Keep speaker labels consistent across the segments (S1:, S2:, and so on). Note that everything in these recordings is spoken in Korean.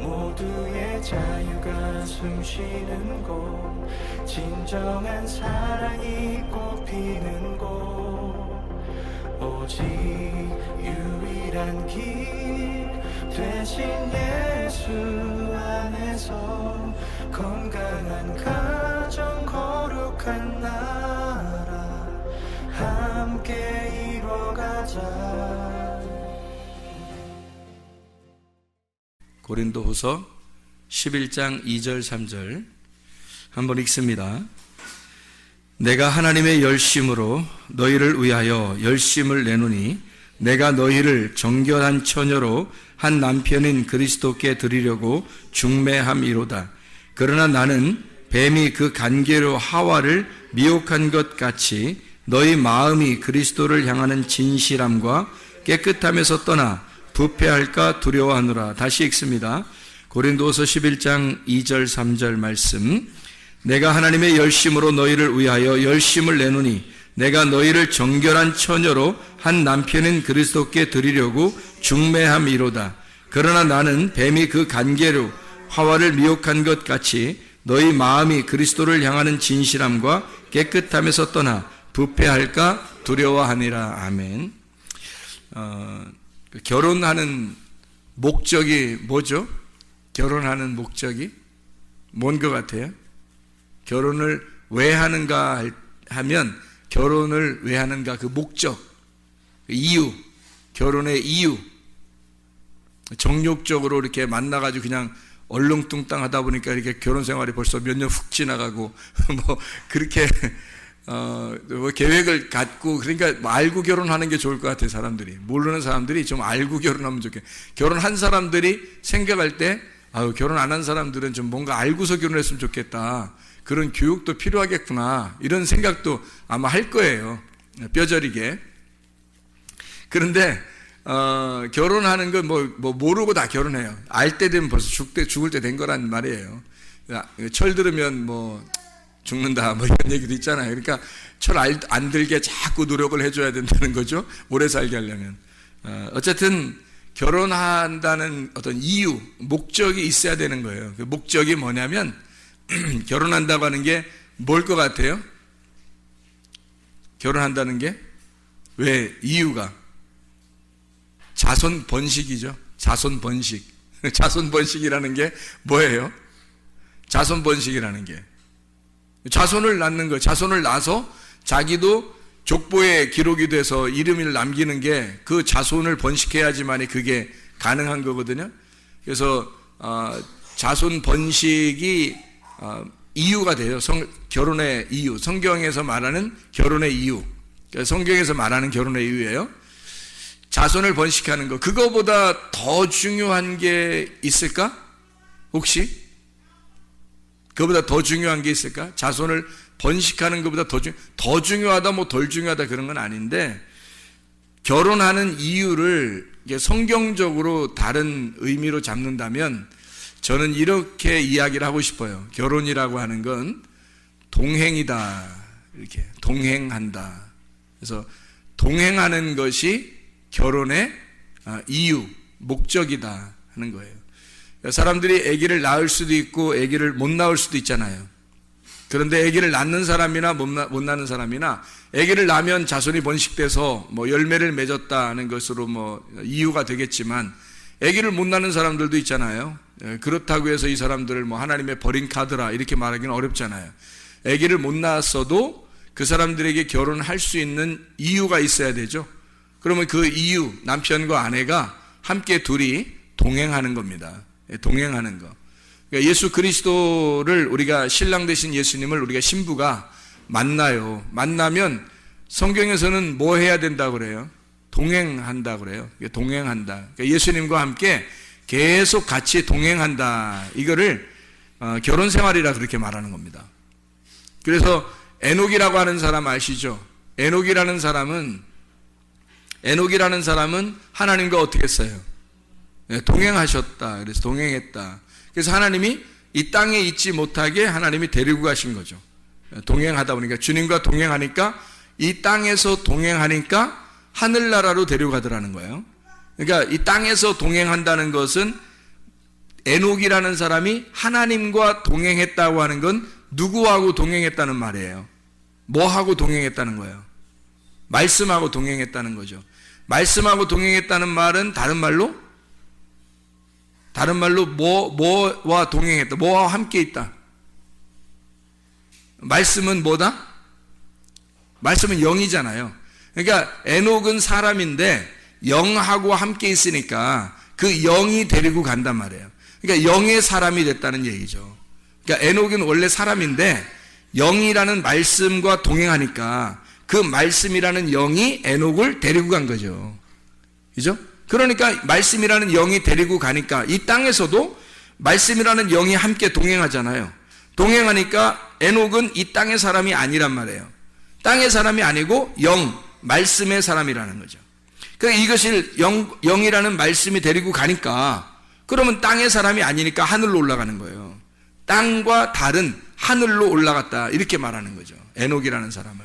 S1: 모두의 자유가 숨쉬는 곳, 진정한 사랑이 꽃피는 곳, 오직 유일한 길 되신 예수 안에서 건강한 가정, 거룩한 나라 함께 이뤄가자.
S2: 고린도후서 11장 2절 3절 한번 읽습니다. 내가 하나님의 열심으로 너희를 위하여 열심을 내노니 내가 너희를 정결한 처녀로 한 남편인 그리스도께 드리려고 중매함이로다. 그러나 나는 뱀이 그 간계로 하와를 미혹한 것 같이 너희 마음이 그리스도를 향하는 진실함과 깨끗함에서 떠나 부패할까 두려워하노라. 다시 읽습니다. 고린도서 11장 2절 3절 말씀. 내가 하나님의 열심으로 너희를 위하여 열심을 내노니 내가 너희를 정결한 처녀로 한 남편인 그리스도께 드리려고 중매함이로다. 그러나 나는 뱀이 그 간계로 하와를 미혹한 것 같이 너희 마음이 그리스도를 향하는 진실함과 깨끗함에서 떠나 부패할까 두려워하니라. 아멘. 결혼하는 목적이 뭐죠? 결혼하는 목적이 뭔 것 같아요? 결혼을 왜 하는가 하면 결혼을 왜 하는가 그 목적, 이유, 결혼의 이유. 정욕적으로 이렇게 만나가지고 그냥 얼렁뚱땅 하다 보니까 이렇게 결혼 생활이 벌써 몇 년 훅 지나가고 뭐 그렇게 뭐 계획을 갖고, 그러니까 알고 결혼하는 게 좋을 것 같아요. 사람들이 모르는 사람들이 좀 알고 결혼하면 좋겠어요. 결혼한 사람들이 생각할 때 결혼 안 한 사람들은 좀 뭔가 알고서 결혼했으면 좋겠다, 그런 교육도 필요하겠구나, 이런 생각도 아마 할 거예요, 뼈저리게. 그런데 결혼하는 건 뭐 모르고 다 결혼해요. 알 때 되면 벌써 죽을 때 된 거란 말이에요. 철 들으면 뭐 죽는다 뭐 이런 얘기도 있잖아요. 그러니까 철 안 들게 자꾸 노력을 해줘야 된다는 거죠, 오래 살게 하려면. 어쨌든 결혼한다는 어떤 이유, 목적이 있어야 되는 거예요. 그 목적이 뭐냐면 결혼한다고 하는 게 뭘 것 같아요? 결혼한다는 게 왜 이유가 자손 번식이죠. 자손 번식. 자손 번식이라는 게 뭐예요? 자손 번식이라는 게 자손을 낳는 거예요. 자손을 낳아서 자기도 족보에 기록이 돼서 이름을 남기는 게 그 자손을 번식해야지만이 그게 가능한 거거든요. 그래서 자손 번식이 이유가 돼요. 결혼의 이유. 성경에서 말하는 결혼의 이유. 성경에서 말하는 결혼의 이유예요. 자손을 번식하는 거. 그거보다 더 중요한 게 있을까? 혹시? 그거보다 더 중요한 게 있을까? 자손을 번식하는 것보다 더 중요하다, 뭐 덜 중요하다 그런 건 아닌데, 결혼하는 이유를 성경적으로 다른 의미로 잡는다면 저는 이렇게 이야기를 하고 싶어요. 결혼이라고 하는 건 동행이다. 이렇게 동행한다. 그래서 동행하는 것이 결혼의 이유, 목적이다 하는 거예요. 사람들이 아기를 낳을 수도 있고 아기를 못 낳을 수도 있잖아요. 그런데 아기를 낳는 사람이나 못 낳는 사람이나 아기를 낳으면 자손이 번식돼서 뭐 열매를 맺었다는 것으로 뭐 이유가 되겠지만, 아기를 못 낳는 사람들도 있잖아요. 그렇다고 해서 이 사람들을 뭐 하나님의 버린 카드라 이렇게 말하기는 어렵잖아요. 아기를 못 낳았어도 그 사람들에게 결혼할 수 있는 이유가 있어야 되죠. 그러면 그 이유, 남편과 아내가 함께 둘이 동행하는 겁니다. 동행하는 거. 그러니까 예수 그리스도를, 우리가 신랑 되신 예수님을 우리가 신부가 만나요. 만나면 성경에서는 뭐 해야 된다고 그래요? 동행한다 그래요. 동행한다. 그러니까 예수님과 함께 계속 같이 동행한다. 이거를 결혼 생활이라 그렇게 말하는 겁니다. 그래서 에녹이라고 하는 사람 아시죠? 에녹이라는 사람은 하나님과 어떻게 했어요? 동행하셨다. 그래서 동행했다. 그래서 하나님이 이 땅에 있지 못하게 하나님이 데리고 가신 거죠. 동행하다 보니까, 주님과 동행하니까, 이 땅에서 동행하니까 하늘나라로 데려가더라는 거예요. 그러니까 이 땅에서 동행한다는 것은 에녹이라는 사람이 하나님과 동행했다고 하는 건 누구하고 동행했다는 말이에요? 뭐하고 동행했다는 거예요? 말씀하고 동행했다는 거죠. 말씀하고 동행했다는 말은 다른 말로 뭐와 동행했다. 뭐와 함께 있다. 말씀은 뭐다? 말씀은 영이잖아요. 그러니까 에녹은 사람인데 영하고 함께 있으니까 그 영이 데리고 간단 말이에요. 그러니까 영의 사람이 됐다는 얘기죠. 그러니까 에녹은 원래 사람인데 영이라는 말씀과 동행하니까 그 말씀이라는 영이 에녹을 데리고 간 거죠. 그죠? 그러니까 말씀이라는 영이 데리고 가니까 이 땅에서도 말씀이라는 영이 함께 동행하잖아요. 동행하니까 에녹은 이 땅의 사람이 아니란 말이에요. 땅의 사람이 아니고 말씀의 사람이라는 거죠. 그러니까 이것을 영이라는 말씀이 데리고 가니까 그러면 땅의 사람이 아니니까 하늘로 올라가는 거예요. 땅과 다른 하늘로 올라갔다 이렇게 말하는 거죠. 에녹이라는 사람을.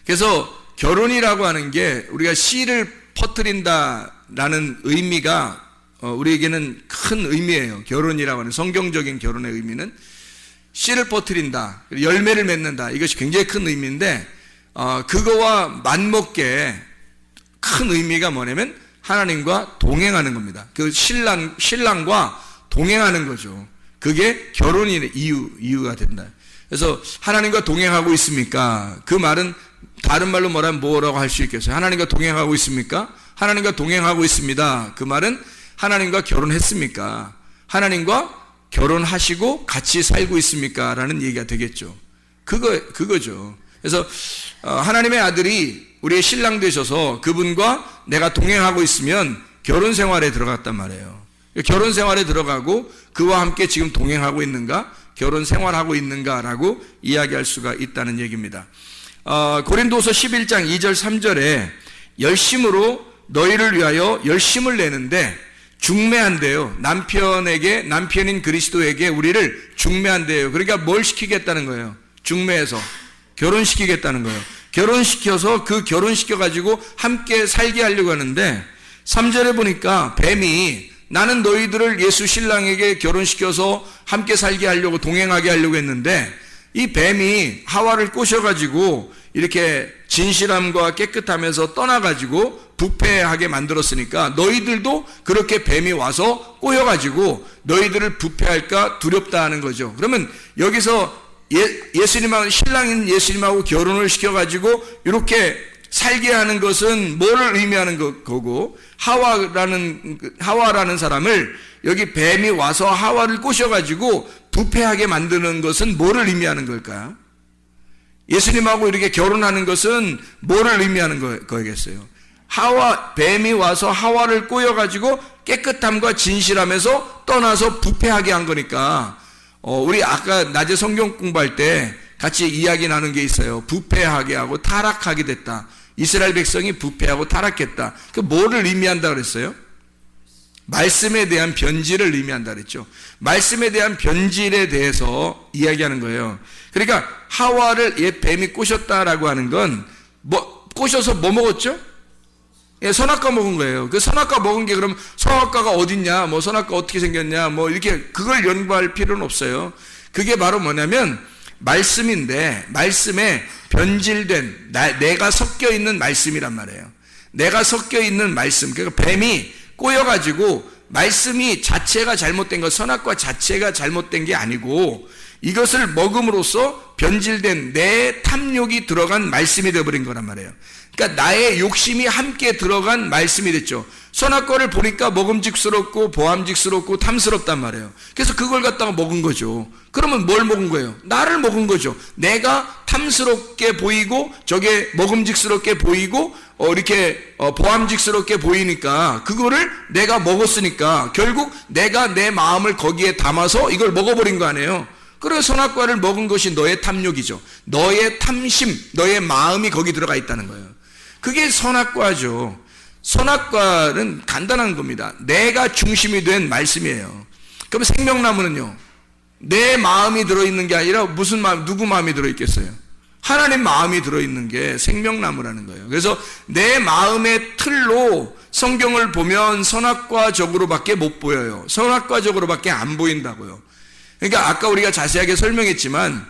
S2: 그래서 결혼이라고 하는 게 우리가 씨를 퍼뜨린다라는 의미가 우리에게는 큰 의미예요. 결혼이라고 하는 성경적인 결혼의 의미는 씨를 퍼뜨린다, 열매를 맺는다, 이것이 굉장히 큰 의미인데 그거와 맞먹게 큰 의미가 뭐냐면 하나님과 동행하는 겁니다. 그 신랑과 동행하는 거죠. 그게 결혼의 이유가 된다. 그래서 하나님과 동행하고 있습니까? 그 말은 다른 말로 뭐라고 할 수 있겠어요? 하나님과 동행하고 있습니까? 하나님과 동행하고 있습니다. 그 말은 하나님과 결혼했습니까? 하나님과 결혼하시고 같이 살고 있습니까? 라는 얘기가 되겠죠. 그거죠. 그래서 하나님의 아들이 우리의 신랑 되셔서 그분과 내가 동행하고 있으면 결혼 생활에 들어갔단 말이에요. 결혼 생활에 들어가고 그와 함께 지금 동행하고 있는가? 결혼 생활하고 있는가라고 이야기할 수가 있다는 얘기입니다. 고린도서 11장 2절 3절에 열심으로 너희를 위하여 열심을 내는데 중매한대요. 남편인 그리스도에게 우리를 중매한대요. 그러니까 뭘 시키겠다는 거예요? 중매해서 결혼시키겠다는 거예요. 결혼시켜서 그 결혼시켜가지고 함께 살게 하려고 하는데 3절에 보니까 뱀이 나는 너희들을 예수 신랑에게 결혼시켜서 함께 살게 하려고 동행하게 하려고 했는데 이 뱀이 하와를 꼬셔가지고 이렇게 진실함과 깨끗함에서 떠나가지고 부패하게 만들었으니까 너희들도 그렇게 뱀이 와서 꼬여가지고 너희들을 부패할까 두렵다 하는 거죠. 그러면 여기서 예수님하고 신랑인 예수님하고 결혼을 시켜가지고 이렇게 살게 하는 것은 뭐를 의미하는 거고 하와라는 사람을 여기 뱀이 와서 하와를 꼬셔가지고 부패하게 만드는 것은 뭐를 의미하는 걸까요? 예수님하고 이렇게 결혼하는 것은 뭐를 의미하는 거겠어요? 뱀이 와서 하와를 꼬여가지고 깨끗함과 진실함에서 떠나서 부패하게 한 거니까 우리 아까 낮에 성경 공부할 때 같이 이야기 나눈 게 있어요. 부패하게 하고 타락하게 됐다. 이스라엘 백성이 부패하고 타락했다. 그 뭐를 의미한다 그랬어요? 말씀에 대한 변질을 의미한다 그랬죠. 말씀에 대한 변질에 대해서 이야기하는 거예요. 그러니까 하와를 뱀이 꼬셨다라고 하는 건 꼬셔서 뭐 먹었죠? 선악과 먹은 거예요. 그 선악과 먹은 게 그럼 선악과가 어딨냐, 선악과 어떻게 생겼냐, 이렇게 그걸 연구할 필요는 없어요. 그게 바로 뭐냐면 말씀인데 말씀에 변질된 내가 섞여 있는 말씀이란 말이에요. 내가 섞여 있는 말씀. 그러니까 뱀이 꼬여가지고 말씀이 자체가 잘못된 것, 선악과 자체가 잘못된 게 아니고 이것을 먹음으로써 변질된 내 탐욕이 들어간 말씀이 되어버린 거란 말이에요. 그러니까 나의 욕심이 함께 들어간 말씀이 됐죠. 선악과를 보니까 먹음직스럽고 보암직스럽고 탐스럽단 말이에요. 그래서 그걸 갖다가 먹은 거죠. 그러면 뭘 먹은 거예요? 나를 먹은 거죠. 내가 탐스럽게 보이고 저게 먹음직스럽게 보이고 이렇게 보암직스럽게 보이니까 그거를 내가 먹었으니까 결국 내가 내 마음을 거기에 담아서 이걸 먹어버린 거 아니에요. 그래서 선악과를 먹은 것이 너의 탐욕이죠. 너의 탐심, 너의 마음이 거기 들어가 있다는 거예요. 그게 선악과죠. 선악과는 간단한 겁니다. 내가 중심이 된 말씀이에요. 그럼 생명나무는요, 내 마음이 들어있는 게 아니라 무슨 마음, 누구 마음이 들어있겠어요? 하나님 마음이 들어있는 게 생명나무라는 거예요. 그래서 내 마음의 틀로 성경을 보면 선악과 적으로밖에 못 보여요. 선악과 적으로밖에 안 보인다고요. 그러니까 아까 우리가 자세하게 설명했지만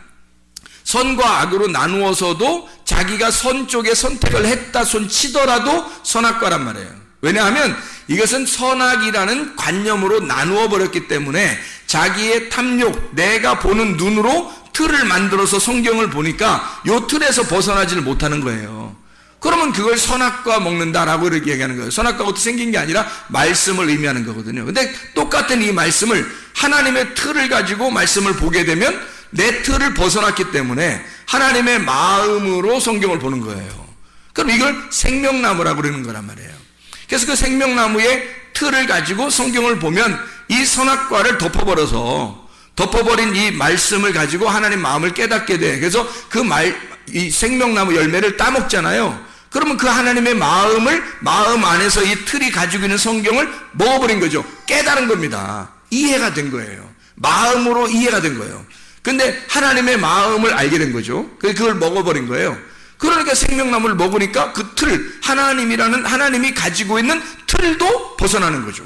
S2: 선과 악으로 나누어서도 자기가 선 쪽에 선택을 했다 손 치더라도 선악과란 말이에요. 왜냐하면 이것은 선악이라는 관념으로 나누어 버렸기 때문에 자기의 탐욕, 내가 보는 눈으로 틀을 만들어서 성경을 보니까 이 틀에서 벗어나지를 못하는 거예요. 그러면 그걸 선악과 먹는다라고 이렇게 얘기하는 거예요. 선악과가 어떻게 생긴 게 아니라 말씀을 의미하는 거거든요. 근데 똑같은 이 말씀을 하나님의 틀을 가지고 말씀을 보게 되면 내 틀을 벗어났기 때문에 하나님의 마음으로 성경을 보는 거예요. 그럼 이걸 생명나무라고 그러는 거란 말이에요. 그래서 그 생명나무의 틀을 가지고 성경을 보면 이 선악과를 덮어버린 이 말씀을 가지고 하나님 마음을 깨닫게 돼. 그래서 이 생명나무 열매를 따먹잖아요. 그러면 그 하나님의 마음 안에서 이 틀이 가지고 있는 성경을 먹어버린 거죠. 깨달은 겁니다. 이해가 된 거예요. 마음으로 이해가 된 거예요. 근데 하나님의 마음을 알게 된 거죠. 그걸 먹어버린 거예요. 그러니까 생명나무를 먹으니까 그 틀, 하나님이 가지고 있는 틀도 벗어나는 거죠.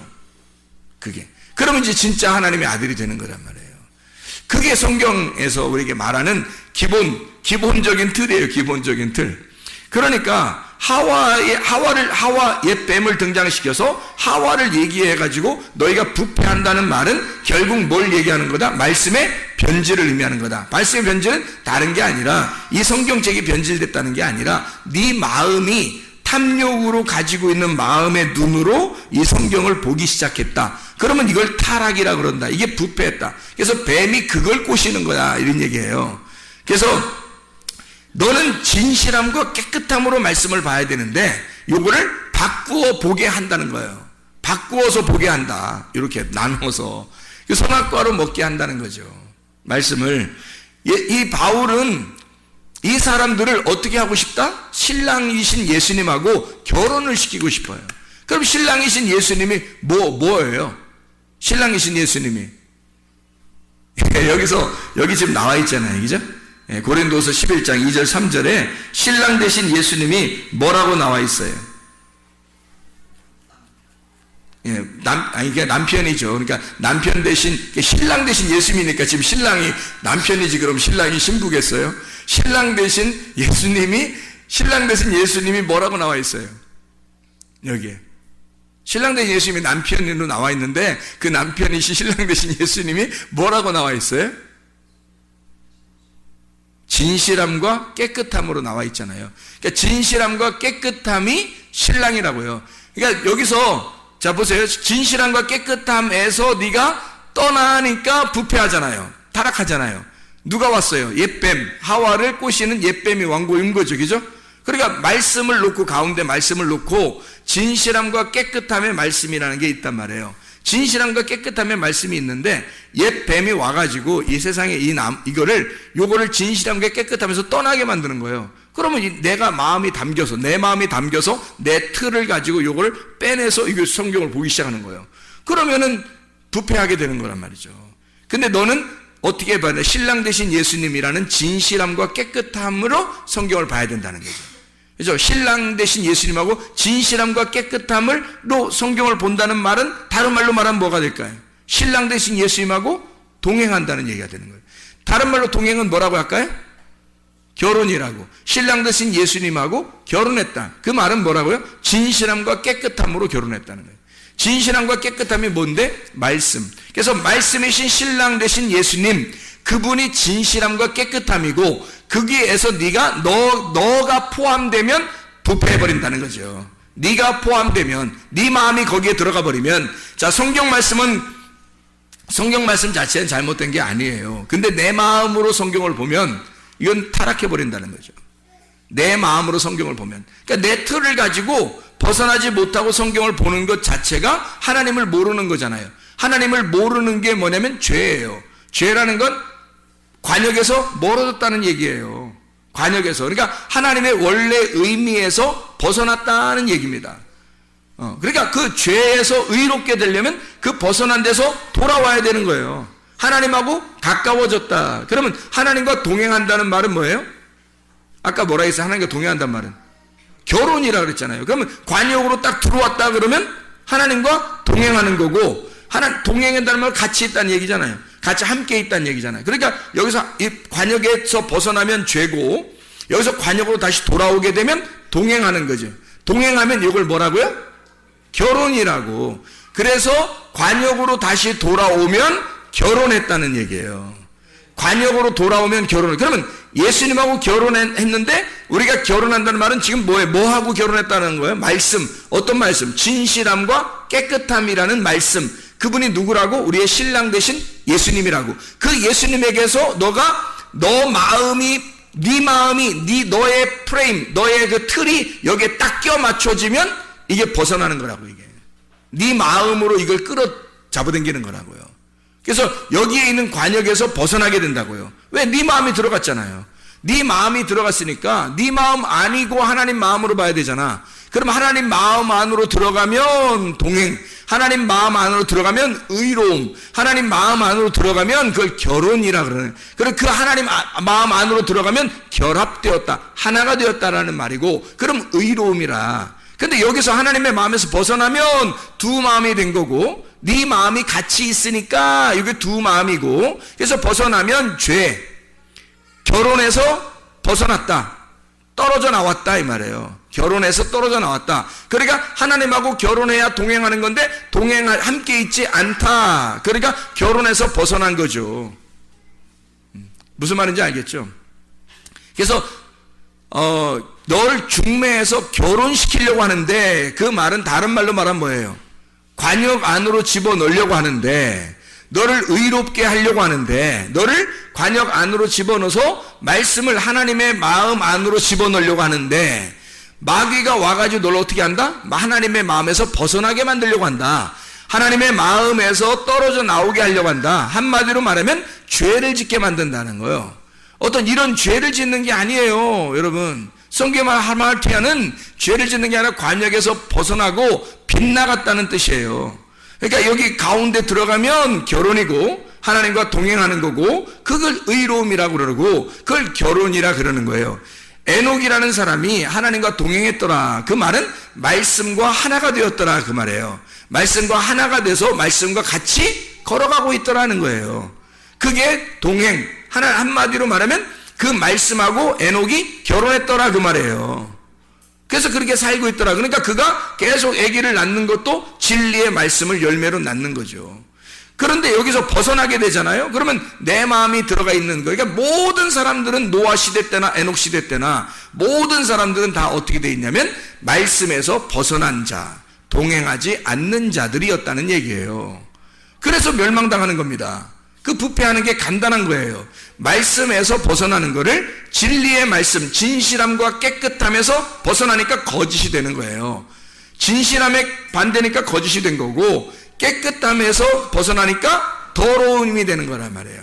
S2: 그게. 그러면 이제 진짜 하나님의 아들이 되는 거란 말이에요. 그게 성경에서 우리에게 말하는 기본적인 틀이에요. 기본적인 틀. 그러니까 하와의 뱀을 등장시켜서 하와를 얘기해가지고 너희가 부패한다는 말은 결국 뭘 얘기하는 거다? 말씀의 변질을 의미하는 거다. 말씀의 변질은 다른 게 아니라 이 성경책이 변질됐다는 게 아니라 네 마음이 탐욕으로 가지고 있는 마음의 눈으로 이 성경을 보기 시작했다. 그러면 이걸 타락이라 그런다. 이게 부패했다. 그래서 뱀이 그걸 꼬시는 거다. 이런 얘기예요. 그래서 너는 진실함과 깨끗함으로 말씀을 봐야 되는데 요거를 바꾸어 보게 한다는 거예요. 바꾸어서 보게 한다. 이렇게 나눠서 선악과로 먹게 한다는 거죠. 말씀을. 이 바울은 이 사람들을 어떻게 하고 싶다? 신랑이신 예수님하고 결혼을 시키고 싶어요. 그럼 신랑이신 예수님이 뭐예요? 신랑이신 예수님이 여기 지금 나와 있잖아요. 그죠? 고린도서 11장 2절 3절에 신랑 되신 예수님이 뭐라고 나와 있어요? 이게 남편이죠. 그러니까 남편 대신 신랑 대신 예수님이니까 지금 신랑이 남편이지 그럼 신랑이 신부겠어요? 신랑 대신 예수님이 뭐라고 나와 있어요? 여기에. 신랑 대신 예수님이 남편으로 나와 있는데 그 남편이신 신랑 대신 예수님이 뭐라고 나와 있어요? 진실함과 깨끗함으로 나와 있잖아요. 그러니까 진실함과 깨끗함이 신랑이라고요. 그러니까 여기서 자 보세요. 진실함과 깨끗함에서 네가 떠나니까 부패하잖아요. 타락하잖아요. 누가 왔어요? 옛뱀, 하와를 꼬시는 옛뱀이 왕고인 거죠. 그죠? 그러니까 말씀을 놓고 가운데 말씀을 놓고 진실함과 깨끗함의 말씀이라는 게 있단 말이에요. 진실함과 깨끗함의 말씀이 있는데 옛 뱀이 와가지고 이 세상에 요거를 진실함과 깨끗함에서 떠나게 만드는 거예요. 그러면 내 마음이 담겨서 내 틀을 가지고 요걸 빼내서 이거 성경을 보기 시작하는 거예요. 그러면은 부패하게 되는 거란 말이죠. 근데 너는 어떻게 봐야 돼? 신랑 되신 예수님이라는 진실함과 깨끗함으로 성경을 봐야 된다는 거죠. 그죠? 신랑 되신 예수님하고 진실함과 깨끗함으로 성경을 본다는 말은 다른 말로 말하면 뭐가 될까요? 신랑 되신 예수님하고 동행한다는 얘기가 되는 거예요. 다른 말로 동행은 뭐라고 할까요? 결혼이라고. 신랑 되신 예수님하고 결혼했다. 그 말은 뭐라고요? 진실함과 깨끗함으로 결혼했다는 거예요. 진실함과 깨끗함이 뭔데? 말씀. 그래서 말씀이신 신랑 되신 예수님, 그분이 진실함과 깨끗함이고 거기에서 너가 포함되면 부패해버린다는 거죠. 네가 포함되면 네 마음이 거기에 들어가 버리면 자 성경 말씀 자체는 잘못된 게 아니에요. 근데 내 마음으로 성경을 보면 이건 타락해버린다는 거죠. 내 마음으로 성경을 보면 그러니까 내 틀을 가지고 벗어나지 못하고 성경을 보는 것 자체가 하나님을 모르는 거잖아요. 하나님을 모르는 게 뭐냐면 죄예요. 죄라는 건 관역에서 멀어졌다는 얘기예요. 관역에서. 그러니까 하나님의 원래 의미에서 벗어났다는 얘기입니다. 그러니까 그 죄에서 의롭게 되려면 그 벗어난 데서 돌아와야 되는 거예요. 하나님하고 가까워졌다. 그러면 하나님과 동행한다는 말은 뭐예요? 아까 뭐라 했어요? 하나님과 동행한단 말은 결혼이라 그랬잖아요. 그러면 관역으로 딱 들어왔다 그러면 하나님과 동행하는 거고, 동행한다는 말은 같이 있다는 얘기잖아요. 같이 함께 있다는 얘기잖아요. 그러니까 여기서 이 관역에서 벗어나면 죄고, 여기서 관역으로 다시 돌아오게 되면 동행하는 거죠. 동행하면 이걸 뭐라고요? 결혼이라고. 그래서 관역으로 다시 돌아오면 결혼했다는 얘기예요. 관역으로 돌아오면 결혼. 그러면 예수님하고 결혼했는데 우리가 결혼한다는 말은 지금 뭐예요? 뭐하고 결혼했다는 거예요? 말씀. 어떤 말씀? 진실함과 깨끗함이라는 말씀. 그분이 누구라고? 우리의 신랑 되신 예수님이라고. 그 예수님에게서 너 마음이, 너의 프레임, 너의 그 틀이 여기에 딱 껴 맞춰지면 이게 벗어나는 거라고, 이게. 네 마음으로 이걸 잡아당기는 거라고요. 그래서 여기에 있는 관역에서 벗어나게 된다고요. 왜? 네 마음이 들어갔잖아요. 네 마음이 들어갔으니까 네 마음 아니고 하나님 마음으로 봐야 되잖아. 그럼 하나님 마음 안으로 들어가면 동행, 하나님 마음 안으로 들어가면 의로움, 하나님 마음 안으로 들어가면 그걸 결혼이라 그러는. 그럼 그 하나님 마음 안으로 들어가면 결합되었다, 하나가 되었다라는 말이고, 그럼 의로움이라. 근데 여기서 하나님의 마음에서 벗어나면 두 마음이 된 거고, 네 마음이 같이 있으니까 이게 두 마음이고, 그래서 벗어나면 죄. 결혼해서 벗어났다, 떨어져 나왔다 이 말이에요. 결혼해서 떨어져 나왔다. 그러니까 하나님하고 결혼해야 동행하는 건데 함께 있지 않다. 그러니까 결혼해서 벗어난 거죠. 무슨 말인지 알겠죠? 그래서 널 중매해서 결혼시키려고 하는데, 그 말은 다른 말로 말하면 뭐예요? 관역 안으로 집어넣으려고 하는데, 너를 의롭게 하려고 하는데, 너를 관역 안으로 집어넣어서 말씀을 하나님의 마음 안으로 집어넣으려고 하는데, 마귀가 와가지고 널 어떻게 한다? 하나님의 마음에서 벗어나게 만들려고 한다. 하나님의 마음에서 떨어져 나오게 하려고 한다. 한마디로 말하면 죄를 짓게 만든다는 거예요. 어떤 이런 죄를 짓는 게 아니에요, 여러분. 성경의 하마르티아는 죄를 짓는 게 아니라 관역에서 벗어나고 빗나갔다는 뜻이에요. 그러니까 여기 가운데 들어가면 결혼이고 하나님과 동행하는 거고, 그걸 의로움이라고 그러고 그걸 결혼이라 그러는 거예요. 에녹이라는 사람이 하나님과 동행했더라. 그 말은 말씀과 하나가 되었더라 그 말이에요. 말씀과 하나가 돼서 말씀과 같이 걸어가고 있더라는 거예요. 그게 동행. 한마디로 말하면 그 말씀하고 에녹이 결혼했더라 그 말이에요. 그래서 그렇게 살고 있더라. 그러니까 그가 계속 아기를 낳는 것도 진리의 말씀을 열매로 낳는 거죠. 그런데 여기서 벗어나게 되잖아요. 그러면 내 마음이 들어가 있는 거예요. 그러니까 모든 사람들은 노아 시대 때나 에녹 시대 때나 모든 사람들은 다 어떻게 돼 있냐면 말씀에서 벗어난 자, 동행하지 않는 자들이었다는 얘기예요. 그래서 멸망당하는 겁니다. 그 부패하는 게 간단한 거예요. 말씀에서 벗어나는 거를 진리의 말씀, 진실함과 깨끗함에서 벗어나니까 거짓이 되는 거예요. 진실함에 반대니까 거짓이 된 거고, 깨끗함에서 벗어나니까 더러움이 되는 거란 말이에요.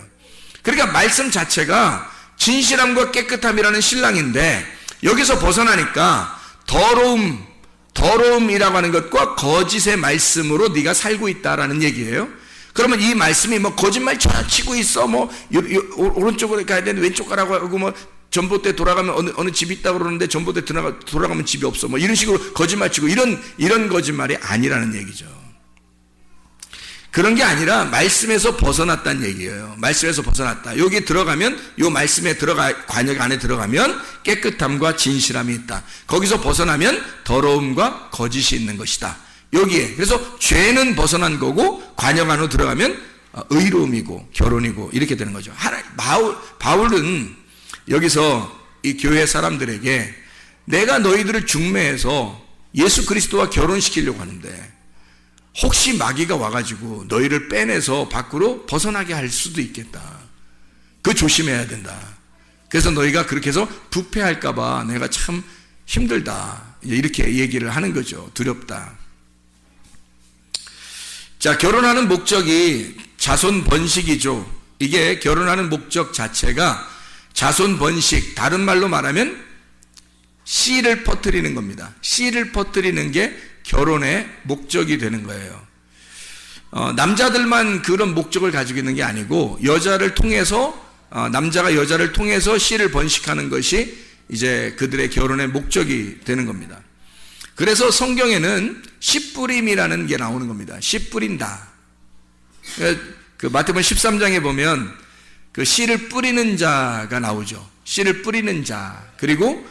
S2: 그러니까 말씀 자체가 진실함과 깨끗함이라는 신랑인데, 여기서 벗어나니까 더러움이라고 하는 것과 거짓의 말씀으로 네가 살고 있다라는 얘기예요. 그러면 이 말씀이 뭐 거짓말 치고 있어, 뭐 오른쪽으로 가야 되는데 왼쪽 가라고 하고, 뭐 전봇대 돌아가면 어느 집이 있다고 그러는데 전봇대 돌아가면 집이 없어, 뭐 이런 식으로 거짓말 치고, 이런 거짓말이 아니라는 얘기죠. 그런 게 아니라 말씀에서 벗어났다는 얘기예요. 말씀에서 벗어났다. 여기 들어가면, 요 말씀에 관역 안에 들어가면 깨끗함과 진실함이 있다. 거기서 벗어나면 더러움과 거짓이 있는 것이다. 여기에. 그래서 죄는 벗어난 거고, 관역 안으로 들어가면 의로움이고 결혼이고 이렇게 되는 거죠. 바울은 여기서 이 교회 사람들에게 내가 너희들을 중매해서 예수 그리스도와 결혼시키려고 하는데, 혹시 마귀가 와가지고 너희를 빼내서 밖으로 벗어나게 할 수도 있겠다. 그거 조심해야 된다. 그래서 너희가 그렇게 해서 부패할까봐 내가 참 힘들다. 이렇게 얘기를 하는 거죠. 두렵다. 자, 결혼하는 목적이 자손 번식이죠. 이게 결혼하는 목적 자체가 자손 번식, 다른 말로 말하면 씨를 퍼뜨리는 겁니다. 씨를 퍼뜨리는 게 결혼의 목적이 되는 거예요. 남자들만 그런 목적을 가지고 있는 게 아니고, 여자를 통해서 남자가 여자를 통해서 씨를 번식하는 것이 이제 그들의 결혼의 목적이 되는 겁니다. 그래서 성경에는 씨 뿌림이라는 게 나오는 겁니다. 씨 뿌린다. 그 마태복음 13장에 보면 그 씨를 뿌리는 자가 나오죠. 씨를 뿌리는 자. 그리고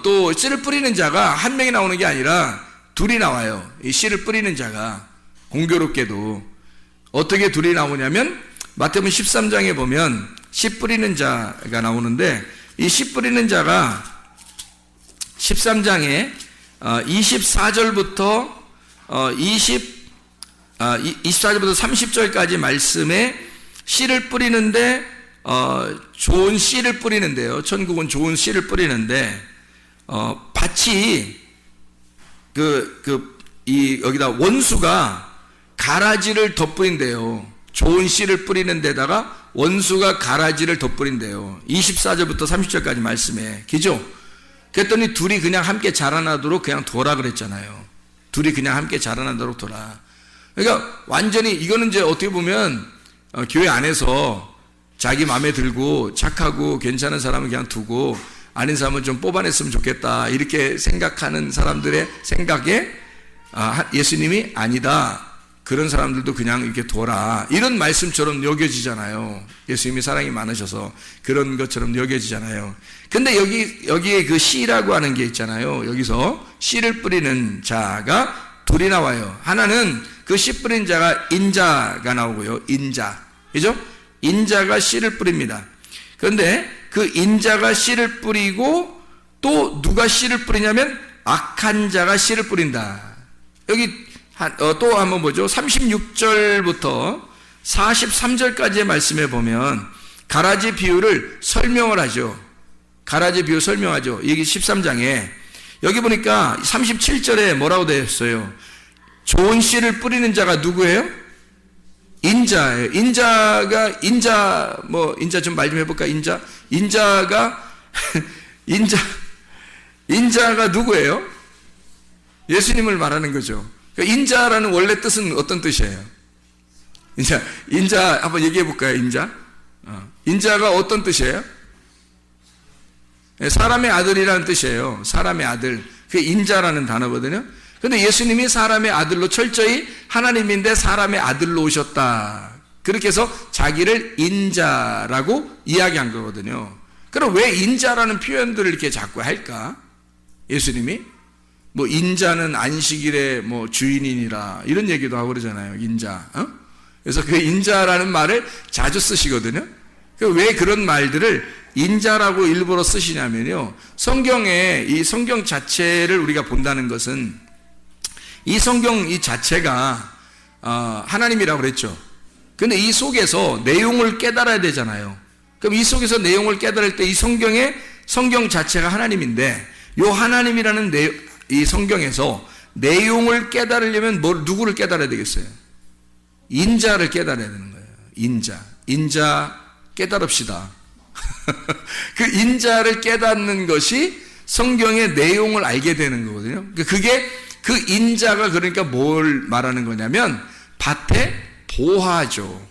S2: 또 씨를 뿌리는 자가 한 명이 나오는 게 아니라 둘이 나와요. 이 씨를 뿌리는 자가 공교롭게도 어떻게 둘이 나오냐면 마태복음 13장에 보면 씨 뿌리는 자가 나오는데 이 씨 뿌리는 자가 13장에 24절부터 24절부터 30절까지 말씀에 씨를 뿌리는데 좋은 씨를 뿌리는데요. 천국은 좋은 씨를 뿌리는데 밭이 여기다 원수가 가라지를 덧뿌린대요. 좋은 씨를 뿌리는 데다가 원수가 가라지를 덧뿌린대요. 24절부터 30절까지 말씀에. 그죠? 그랬더니 둘이 그냥 함께 자라나도록 그냥 둬라 그랬잖아요. 둘이 그냥 함께 자라나도록 둬라. 그러니까 완전히 이거는 이제 어떻게 보면 교회 안에서 자기 마음에 들고 착하고 괜찮은 사람은 그냥 두고 아닌 사람은 좀 뽑아냈으면 좋겠다 이렇게 생각하는 사람들의 생각에 예수님이 아니다. 그런 사람들도 그냥 이렇게 둬라. 이런 말씀처럼 여겨지잖아요. 예수님이 사랑이 많으셔서 그런 것처럼 여겨지잖아요. 근데 여기에 그 씨라고 하는 게 있잖아요. 여기서 씨를 뿌리는 자가 둘이 나와요. 하나는 그 씨 뿌린 자가 인자가 나오고요. 인자. 그죠? 인자가 씨를 뿌립니다. 그런데 그 인자가 씨를 뿌리고 또 누가 씨를 뿌리냐면 악한 자가 씨를 뿌린다. 여기 또 한번 보죠. 36절부터 43절까지의 말씀에 보면 가라지 비유를 설명을 하죠. 가라지 비유 설명하죠. 여기 13장에 여기 보니까 37절에 뭐라고 되어 있어요? 좋은 씨를 뿌리는 자가 누구예요? 인자예요. 인자 좀 말 좀 해볼까? 인자가 누구예요? 예수님을 말하는 거죠. 인자라는 원래 뜻은 어떤 뜻이에요? 인자 한번 얘기해 볼까요? 인자가 어떤 뜻이에요? 사람의 아들이라는 뜻이에요. 사람의 아들. 그게 인자라는 단어거든요. 근데 예수님이 사람의 아들로 철저히 하나님인데 사람의 아들로 오셨다. 그렇게 해서 자기를 인자라고 이야기한 거거든요. 그럼 왜 인자라는 표현들을 이렇게 자꾸 할까? 예수님이? 뭐 인자는 안식일의 뭐 주인이니라 이런 얘기도 하고 그러잖아요. 인자. 그래서 그 인자라는 말을 자주 쓰시거든요. 왜 그런 말들을 인자라고 일부러 쓰시냐면요. 성경에 이 성경 자체를 우리가 본다는 것은 이 성경 이 자체가 하나님이라고 그랬죠. 근데 이 속에서 내용을 깨달아야 되잖아요. 그럼 이 속에서 내용을 깨달을 때 이 성경 자체가 하나님인데 요 하나님이라는 이 성경에서 내용을 깨달으려면 누구를 깨달아야 되겠어요? 인자를 깨달아야 되는 거예요. 인자 깨달읍시다. 그 인자를 깨닫는 것이 성경의 내용을 알게 되는 거거든요. 그게 그 인자가 그러니까 뭘 말하는 거냐면 밭의 보화죠.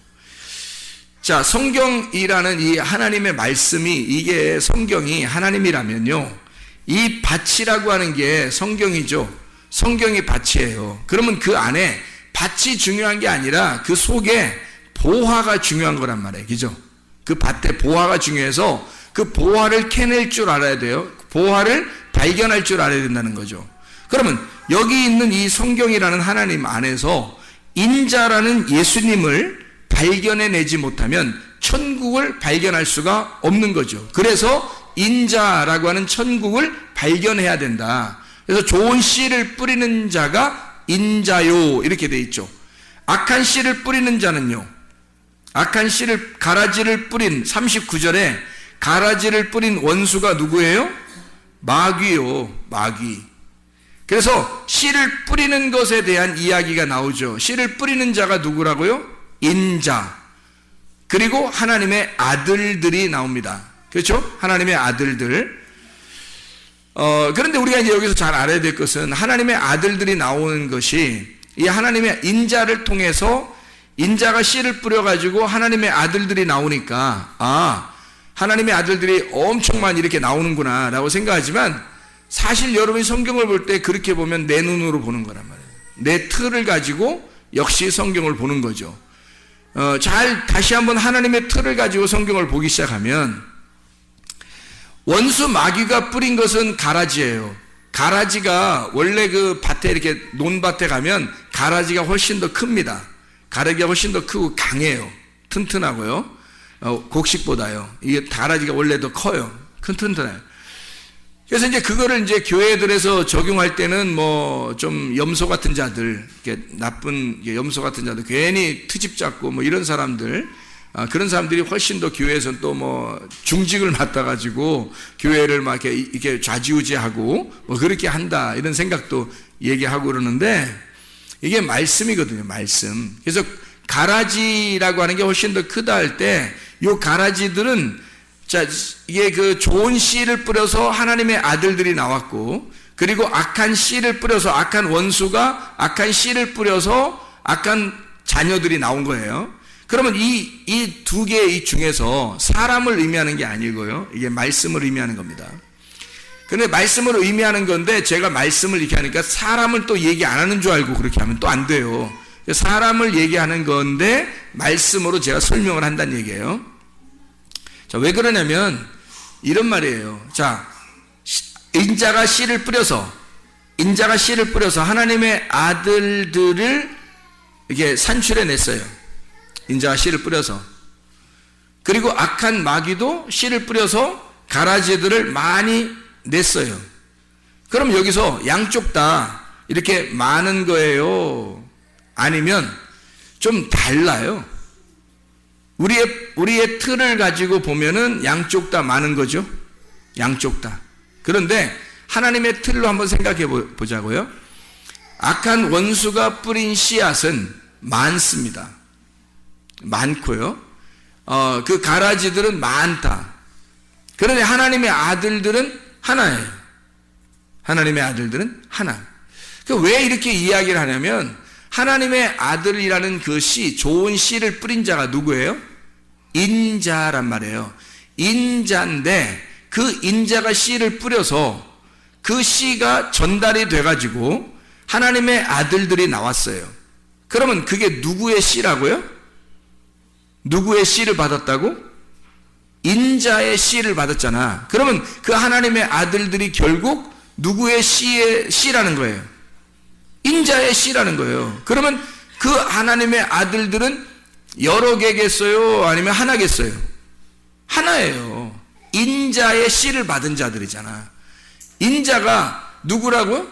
S2: 자, 성경이라는 이 하나님의 말씀이 이게 성경이 하나님이라면요. 이 밭이라고 하는 게 성경이죠. 성경이 밭이에요. 그러면 그 안에 밭이 중요한 게 아니라 그 속에 보화가 중요한 거란 말이에요. 그죠? 그 밭에 보화가 중요해서 그 보화를 캐낼 줄 알아야 돼요. 보화를 발견할 줄 알아야 된다는 거죠. 그러면 여기 있는 이 성경이라는 하나님 안에서 인자라는 예수님을 발견해내지 못하면 천국을 발견할 수가 없는 거죠. 그래서 인자라고 하는 천국을 발견해야 된다. 그래서 좋은 씨를 뿌리는 자가 인자요 이렇게 돼 있죠. 악한 씨를 뿌리는 자는요. 악한 씨를 가라지를 뿌린 39절에 가라지를 뿌린 원수가 누구예요? 마귀요. 마귀. 그래서 씨를 뿌리는 것에 대한 이야기가 나오죠. 씨를 뿌리는 자가 누구라고요? 인자. 그리고 하나님의 아들들이 나옵니다. 그렇죠? 하나님의 아들들. 그런데 우리가 이제 여기서 잘 알아야 될 것은 하나님의 아들들이 나오는 것이 이 하나님의 인자를 통해서 인자가 씨를 뿌려가지고 하나님의 아들들이 나오니까 하나님의 아들들이 엄청 많이 이렇게 나오는구나 라고 생각하지만 사실 여러분이 성경을 볼 때 그렇게 보면 내 눈으로 보는 거란 말이에요. 내 틀을 가지고 역시 성경을 보는 거죠. 잘 다시 한번 하나님의 틀을 가지고 성경을 보기 시작하면 원수 마귀가 뿌린 것은 가라지예요. 가라지가 원래 그 밭에 이렇게 논밭에 가면 가라지가 훨씬 더 큽니다. 가라지가 훨씬 더 크고 강해요. 튼튼하고요. 곡식보다요. 이게 가라지가 원래 더 커요. 튼튼해요. 그래서 이제 그거를 이제 교회들에서 적용할 때는 뭐 좀 염소 같은 자들, 이렇게 나쁜 염소 같은 자들, 괜히 트집 잡고 뭐 이런 사람들, 그런 사람들이 훨씬 더 교회에서는 또 뭐 중직을 맡아가지고 교회를 막 이렇게 좌지우지하고 뭐 그렇게 한다 이런 생각도 얘기하고 그러는데 이게 말씀이거든요, 말씀. 그래서 가라지라고 하는 게 훨씬 더 크다 할 때 이 가라지들은 자, 이게 그 좋은 씨를 뿌려서 하나님의 아들들이 나왔고, 그리고 악한 씨를 뿌려서 악한 원수가 악한 씨를 뿌려서 악한 자녀들이 나온 거예요. 그러면 이 두 개 중에서 사람을 의미하는 게 아니고요. 이게 말씀을 의미하는 겁니다. 근데 말씀을 의미하는 건데 제가 말씀을 이렇게 하니까 사람을 또 얘기 안 하는 줄 알고 그렇게 하면 또 안 돼요. 사람을 얘기하는 건데 말씀으로 제가 설명을 한다는 얘기예요. 자, 왜 그러냐면 이런 말이에요. 자, 인자가 씨를 뿌려서 하나님의 아들들을 이렇게 산출해 냈어요. 인자가 씨를 뿌려서. 그리고 악한 마귀도 씨를 뿌려서 가라지들을 많이 냈어요. 그럼 여기서 양쪽 다 이렇게 많은 거예요? 아니면 좀 달라요? 우리의 틀을 가지고 보면은 양쪽 다 많은 거죠. 양쪽 다. 그런데 하나님의 틀로 한번 생각해 보자고요. 악한 원수가 뿌린 씨앗은 많습니다. 많고요. 그 가라지들은 많다. 그런데 하나님의 아들들은 하나예요. 하나님의 아들들은 하나. 왜 이렇게 이야기를 하냐면 하나님의 아들이라는 그 씨, 좋은 씨를 뿌린 자가 누구예요? 인자란 말이에요. 인자인데 그 인자가 씨를 뿌려서 그 씨가 전달이 돼가지고 하나님의 아들들이 나왔어요. 그러면 그게 누구의 씨라고요? 누구의 씨를 받았다고? 인자의 씨를 받았잖아. 그러면 그 하나님의 아들들이 결국 누구의 씨라는 거예요? 인자의 씨라는 거예요. 그러면 그 하나님의 아들들은 여러 개겠어요? 아니면 하나겠어요? 하나예요. 인자의 씨를 받은 자들이잖아. 인자가 누구라고요?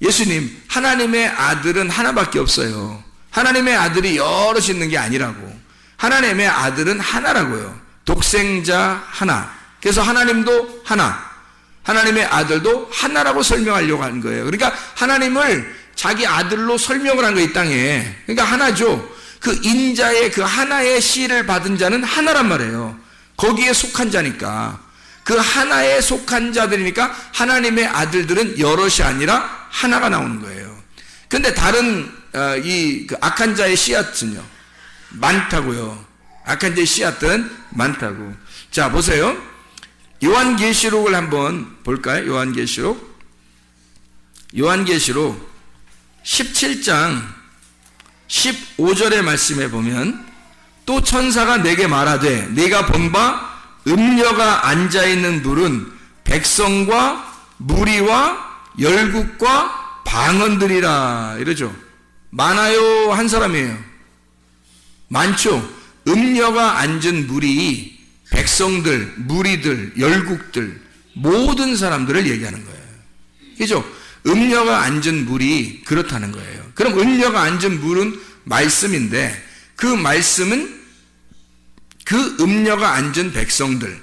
S2: 예수님, 하나님의 아들은 하나밖에 없어요. 하나님의 아들이 여럿이 있는 게 아니라고. 하나님의 아들은 하나라고요. 독생자 하나. 그래서 하나님도 하나. 하나님의 아들도 하나라고 설명하려고 하는 거예요. 그러니까 하나님을 자기 아들로 설명을 한 거예요, 이 땅에. 그러니까 하나죠. 그 인자의 그 하나의 씨를 받은 자는 하나란 말이에요. 거기에 속한 자니까. 그 하나에 속한 자들이니까 하나님의 아들들은 여럿이 아니라 하나가 나오는 거예요. 근데 다른 그 악한 자의 씨앗은요, 많다고요. 악한 자의 씨앗은 많다고. 자, 보세요. 요한계시록을 한번 볼까요? 요한계시록 17장 15절의 말씀에 보면 또 천사가 내게 말하되 네가 본 바 음녀가 앉아있는 물은 백성과 무리와 열국과 방언들이라 이러죠. 많아요? 한 사람이에요? 많죠. 음녀가 앉은 물이 백성들, 무리들, 열국들 모든 사람들을 얘기하는 거예요. 그죠? 음녀가 앉은 물이 그렇다는 거예요. 그럼 음녀가 앉은 물은 말씀인데 그 말씀은 그 음녀가 앉은 백성들,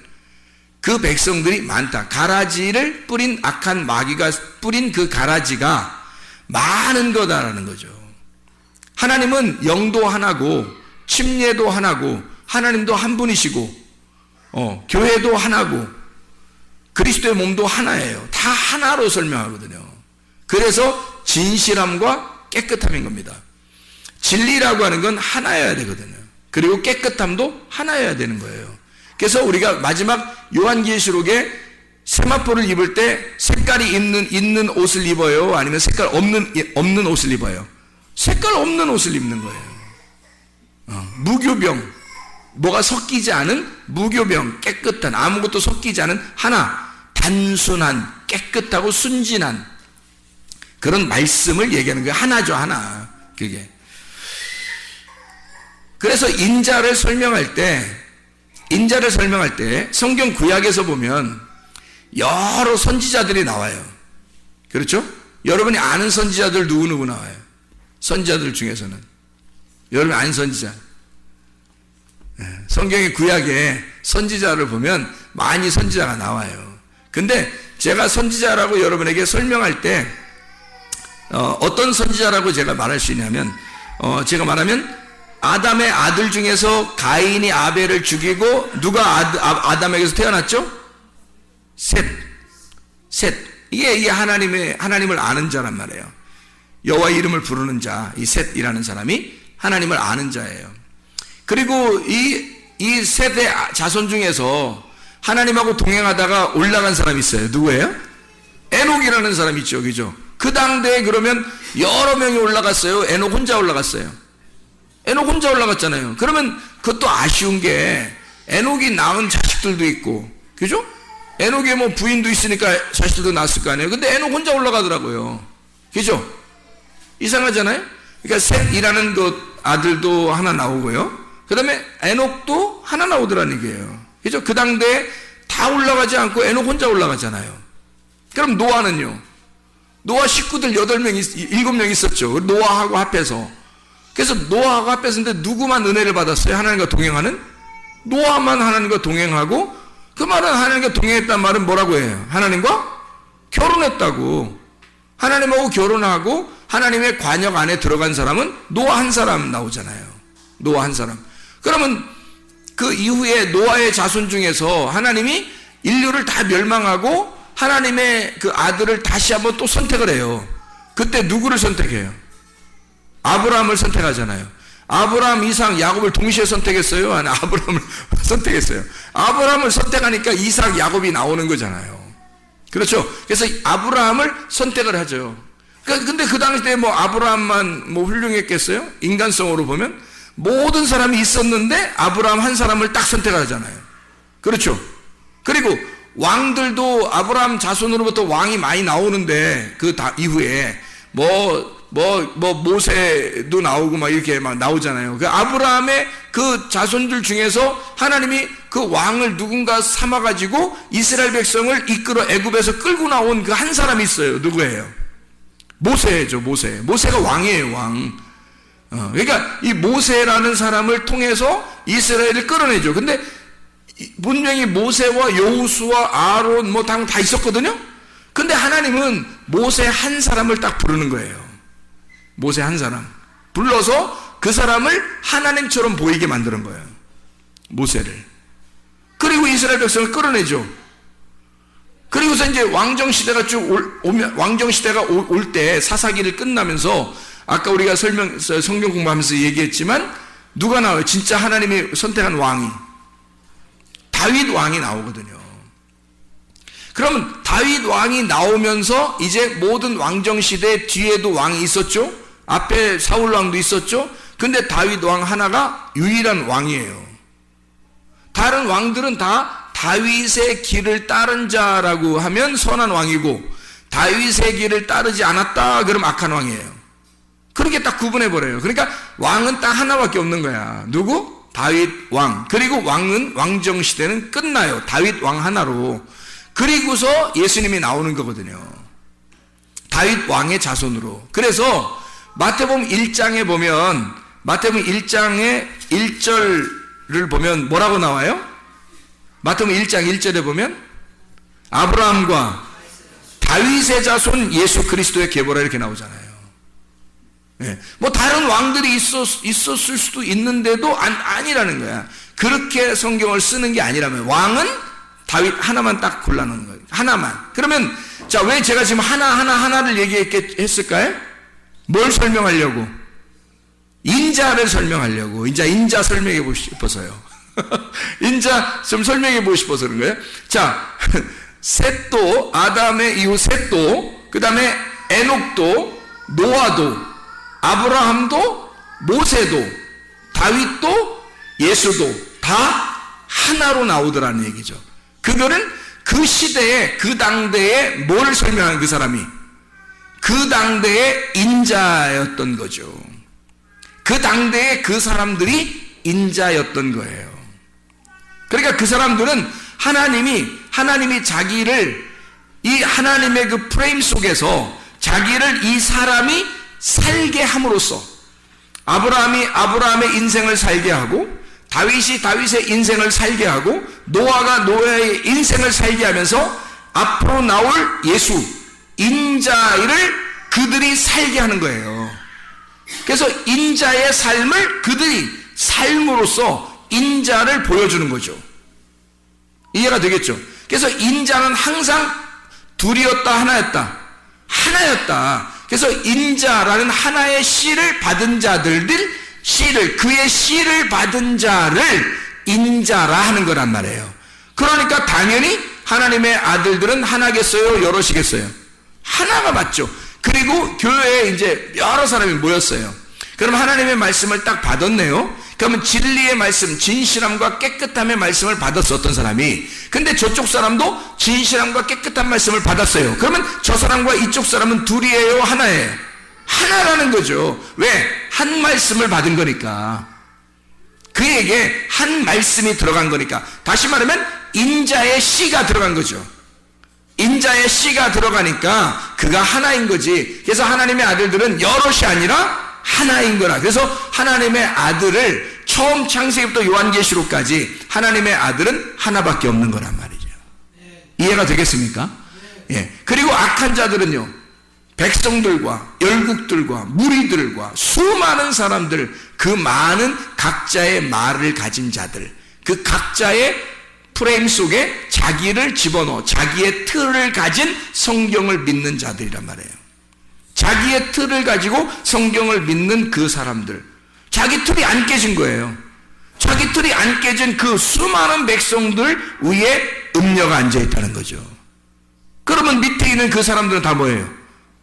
S2: 그 백성들이 많다. 가라지를 뿌린 악한 마귀가 뿌린 그 가라지가 많은 거다라는 거죠. 하나님은 영도 하나고 침례도 하나고 하나님도 한 분이시고 교회도 하나고 그리스도의 몸도 하나예요. 다 하나로 설명하거든요. 그래서 진실함과 깨끗함인 겁니다. 진리라고 하는 건 하나여야 되거든요. 그리고 깨끗함도 하나여야 되는 거예요. 그래서 우리가 마지막 요한계시록에 세마포를 입을 때 색깔이 있는 옷을 입어요? 아니면 색깔 없는 옷을 입어요? 색깔 없는 옷을 입는 거예요. 무교병, 뭐가 섞이지 않은 무교병, 깨끗한, 아무것도 섞이지 않은 하나, 단순한, 깨끗하고 순진한 그런 말씀을 얘기하는 거예요. 하나죠, 하나. 그게. 그래서 인자를 설명할 때 성경 구약에서 보면 여러 선지자들이 나와요. 그렇죠? 여러분이 아는 선지자들 누구 나와요? 선지자들 중에서는 여러분이 아는 선지자, 성경의 구약에 선지자를 보면 많이 선지자가 나와요. 근데 제가 선지자라고 여러분에게 설명할 때 어떤 선지자라고 제가 말할 수 있냐면 제가 말하면 아담의 아들 중에서 가인이 아벨을 죽이고 누가 아담에게서 태어났죠? 셋. 이게 하나님을 아는 자란 말이에요. 여호와 이름을 부르는 자, 이 셋이라는 사람이 하나님을 아는 자예요. 그리고 이 셋의 자손 중에서 하나님하고 동행하다가 올라간 사람이 있어요. 누구예요? 에녹이라는 사람이 있죠. 그죠? 그 당대에 그러면 여러 명이 올라갔어요. 에녹 혼자 올라갔어요. 에녹 혼자 올라갔잖아요. 그러면 그것도 아쉬운 게 에녹이 낳은 자식들도 있고, 그죠? 에녹에 뭐 부인도 있으니까 자식들도 낳았을 거 아니에요. 근데 에녹 혼자 올라가더라고요. 그죠? 이상하잖아요? 그러니까 셋이라는 그 아들도 하나 나오고요. 그 다음에 에녹도 하나 나오더라는 얘기예요. 그죠? 그 당대에 다 올라가지 않고 에녹 혼자 올라가잖아요. 그럼 노아는요? 노아 식구들 7명 있었죠. 노아하고 합해서. 그래서 노아하고 합해서인데 누구만 은혜를 받았어요? 하나님과 동행하는? 노아만 하나님과 동행하고, 그 말은 하나님과 동행했단 말은 뭐라고 해요? 하나님과 결혼했다고. 하나님하고 결혼하고 하나님의 관역 안에 들어간 사람은 노아 한 사람 나오잖아요. 노아 한 사람. 그러면 그 이후에 노아의 자손 중에서 하나님이 인류를 다 멸망하고 하나님의 그 아들을 다시 한번 또 선택을 해요. 그때 누구를 선택해요? 아브라함을 선택하잖아요. 아브라함, 이삭, 야곱을 동시에 선택했어요? 아니, 아브라함을 선택했어요. 아브라함을 선택하니까 이삭, 야곱이 나오는 거잖아요. 그렇죠? 그래서 아브라함을 선택을 하죠. 근데 그 당시에 뭐 아브라함만 뭐 훌륭했겠어요? 인간성으로 보면 모든 사람이 있었는데 아브라함 한 사람을 딱 선택하잖아요. 그렇죠? 그리고 왕들도 아브라함 자손으로부터 왕이 많이 나오는데 그 이후에 모세도 나오고 막 이렇게 막 나오잖아요. 그 아브라함의 그 자손들 중에서 하나님이 그 왕을 누군가 삼아가지고 이스라엘 백성을 이끌어 애굽에서 끌고 나온 그 한 사람이 있어요. 누구예요? 모세죠, 모세. 모세가 왕이에요, 왕. 그러니까 이 모세라는 사람을 통해서 이스라엘을 끌어내죠. 근데 분명히 모세와 여호수아, 아론 뭐 다 있었거든요. 근데 하나님은 모세 한 사람을 딱 부르는 거예요. 모세 한 사람 불러서 그 사람을 하나님처럼 보이게 만드는 거예요. 모세를. 그리고 이스라엘 백성을 끌어내죠. 그리고서 이제 왕정시대가 왕정시대가 올 때 사사기를 끝나면서 아까 우리가 성경 공부하면서 얘기했지만 누가 나와요? 진짜 하나님이 선택한 왕이 다윗 왕이 나오거든요. 그러면 다윗 왕이 나오면서 이제 모든 왕정시대 뒤에도 왕이 있었죠. 앞에 사울 왕도 있었죠. 근데 다윗 왕 하나가 유일한 왕이에요. 다른 왕들은 다 다윗의 길을 따른 자라고 하면 선한 왕이고 다윗의 길을 따르지 않았다 그럼 악한 왕이에요. 그렇게 딱 구분해버려요. 그러니까 왕은 딱 하나밖에 없는 거야. 누구? 다윗 왕. 그리고 왕정시대는 끝나요. 다윗 왕 하나로. 그리고서 예수님이 나오는 거거든요. 다윗 왕의 자손으로. 그래서 마태복음 1장에 보면 마태복음 1장의 1절을 보면 뭐라고 나와요? 마태복음 1장 1절에 보면 아브라함과 다윗의 자손 예수 그리스도의 계보라 이렇게 나오잖아요. 네. 뭐 다른 왕들이 있었을 수도 있는데도 아니라는 거야. 그렇게 성경을 쓰는 게 아니라면 왕은 다윗 하나만 딱 골라놓은 거예요. 하나만. 그러면 자, 왜 제가 지금 하나를 얘기했을까요? 뭘 설명하려고? 인자를 설명하려고. 인자 설명해 보고 싶어서요. 인자 좀 설명해 보고 싶어서 그런 거예요. 자, 셋도, 아담의 이후 셋도, 그 다음에 에녹도, 노아도, 아브라함도, 모세도, 다윗도, 예수도 다 하나로 나오더라는 얘기죠. 그거는 그 시대에, 그 당대에 뭘 설명한 그 사람이? 그 당대의 인자였던 거죠. 그 당대에 그 사람들이 인자였던 거예요. 그러니까 그 사람들은 하나님이 자기를 이 하나님의 그 프레임 속에서 자기를 이 사람이 살게 함으로써 아브라함이 아브라함의 인생을 살게 하고 다윗이 다윗의 인생을 살게 하고 노아가 노아의 인생을 살게 하면서 앞으로 나올 예수 인자를 그들이 살게 하는 거예요. 그래서 인자의 삶을 그들이 삶으로써 인자를 보여주는 거죠. 이해가 되겠죠? 그래서 인자는 항상 둘이었다 하나였다. 그래서 인자라는 하나의 씨를 받은 자들을 그의 씨를 받은 자를 인자라 하는 거란 말이에요. 그러니까 당연히 하나님의 아들들은 하나겠어요? 여럿이겠어요? 하나가 맞죠. 그리고 교회에 이제 여러 사람이 모였어요. 그럼 하나님의 말씀을 딱 받았네요. 그러면 진리의 말씀, 진실함과 깨끗함의 말씀을 받았어, 어떤 사람이. 근데 저쪽 사람도 진실함과 깨끗한 말씀을 받았어요. 그러면 저 사람과 이쪽 사람은 둘이에요, 하나예요? 하나라는 거죠. 왜? 한 말씀을 받은 거니까. 그에게 한 말씀이 들어간 거니까. 다시 말하면 인자의 씨가 들어간 거죠. 인자의 씨가 들어가니까 그가 하나인 거지. 그래서 하나님의 아들들은 여럿이 아니라 하나인 거라. 그래서 하나님의 아들을 처음 창세기부터 요한계시록까지 하나님의 아들은 하나밖에 없는 거란 말이죠. 이해가 되겠습니까? 예. 그리고 악한 자들은요, 백성들과 열국들과 무리들과 수많은 사람들, 그 많은 각자의 말을 가진 자들, 그 각자의 프레임 속에 자기를 집어넣어 자기의 틀을 가진 성경을 믿는 자들이란 말이에요. 자기의 틀을 가지고 성경을 믿는 그 사람들, 자기 틀이 안 깨진 거예요. 자기 틀이 안 깨진 그 수많은 백성들 위에 음녀가 앉아있다는 거죠. 그러면 밑에 있는 그 사람들은 다 뭐예요?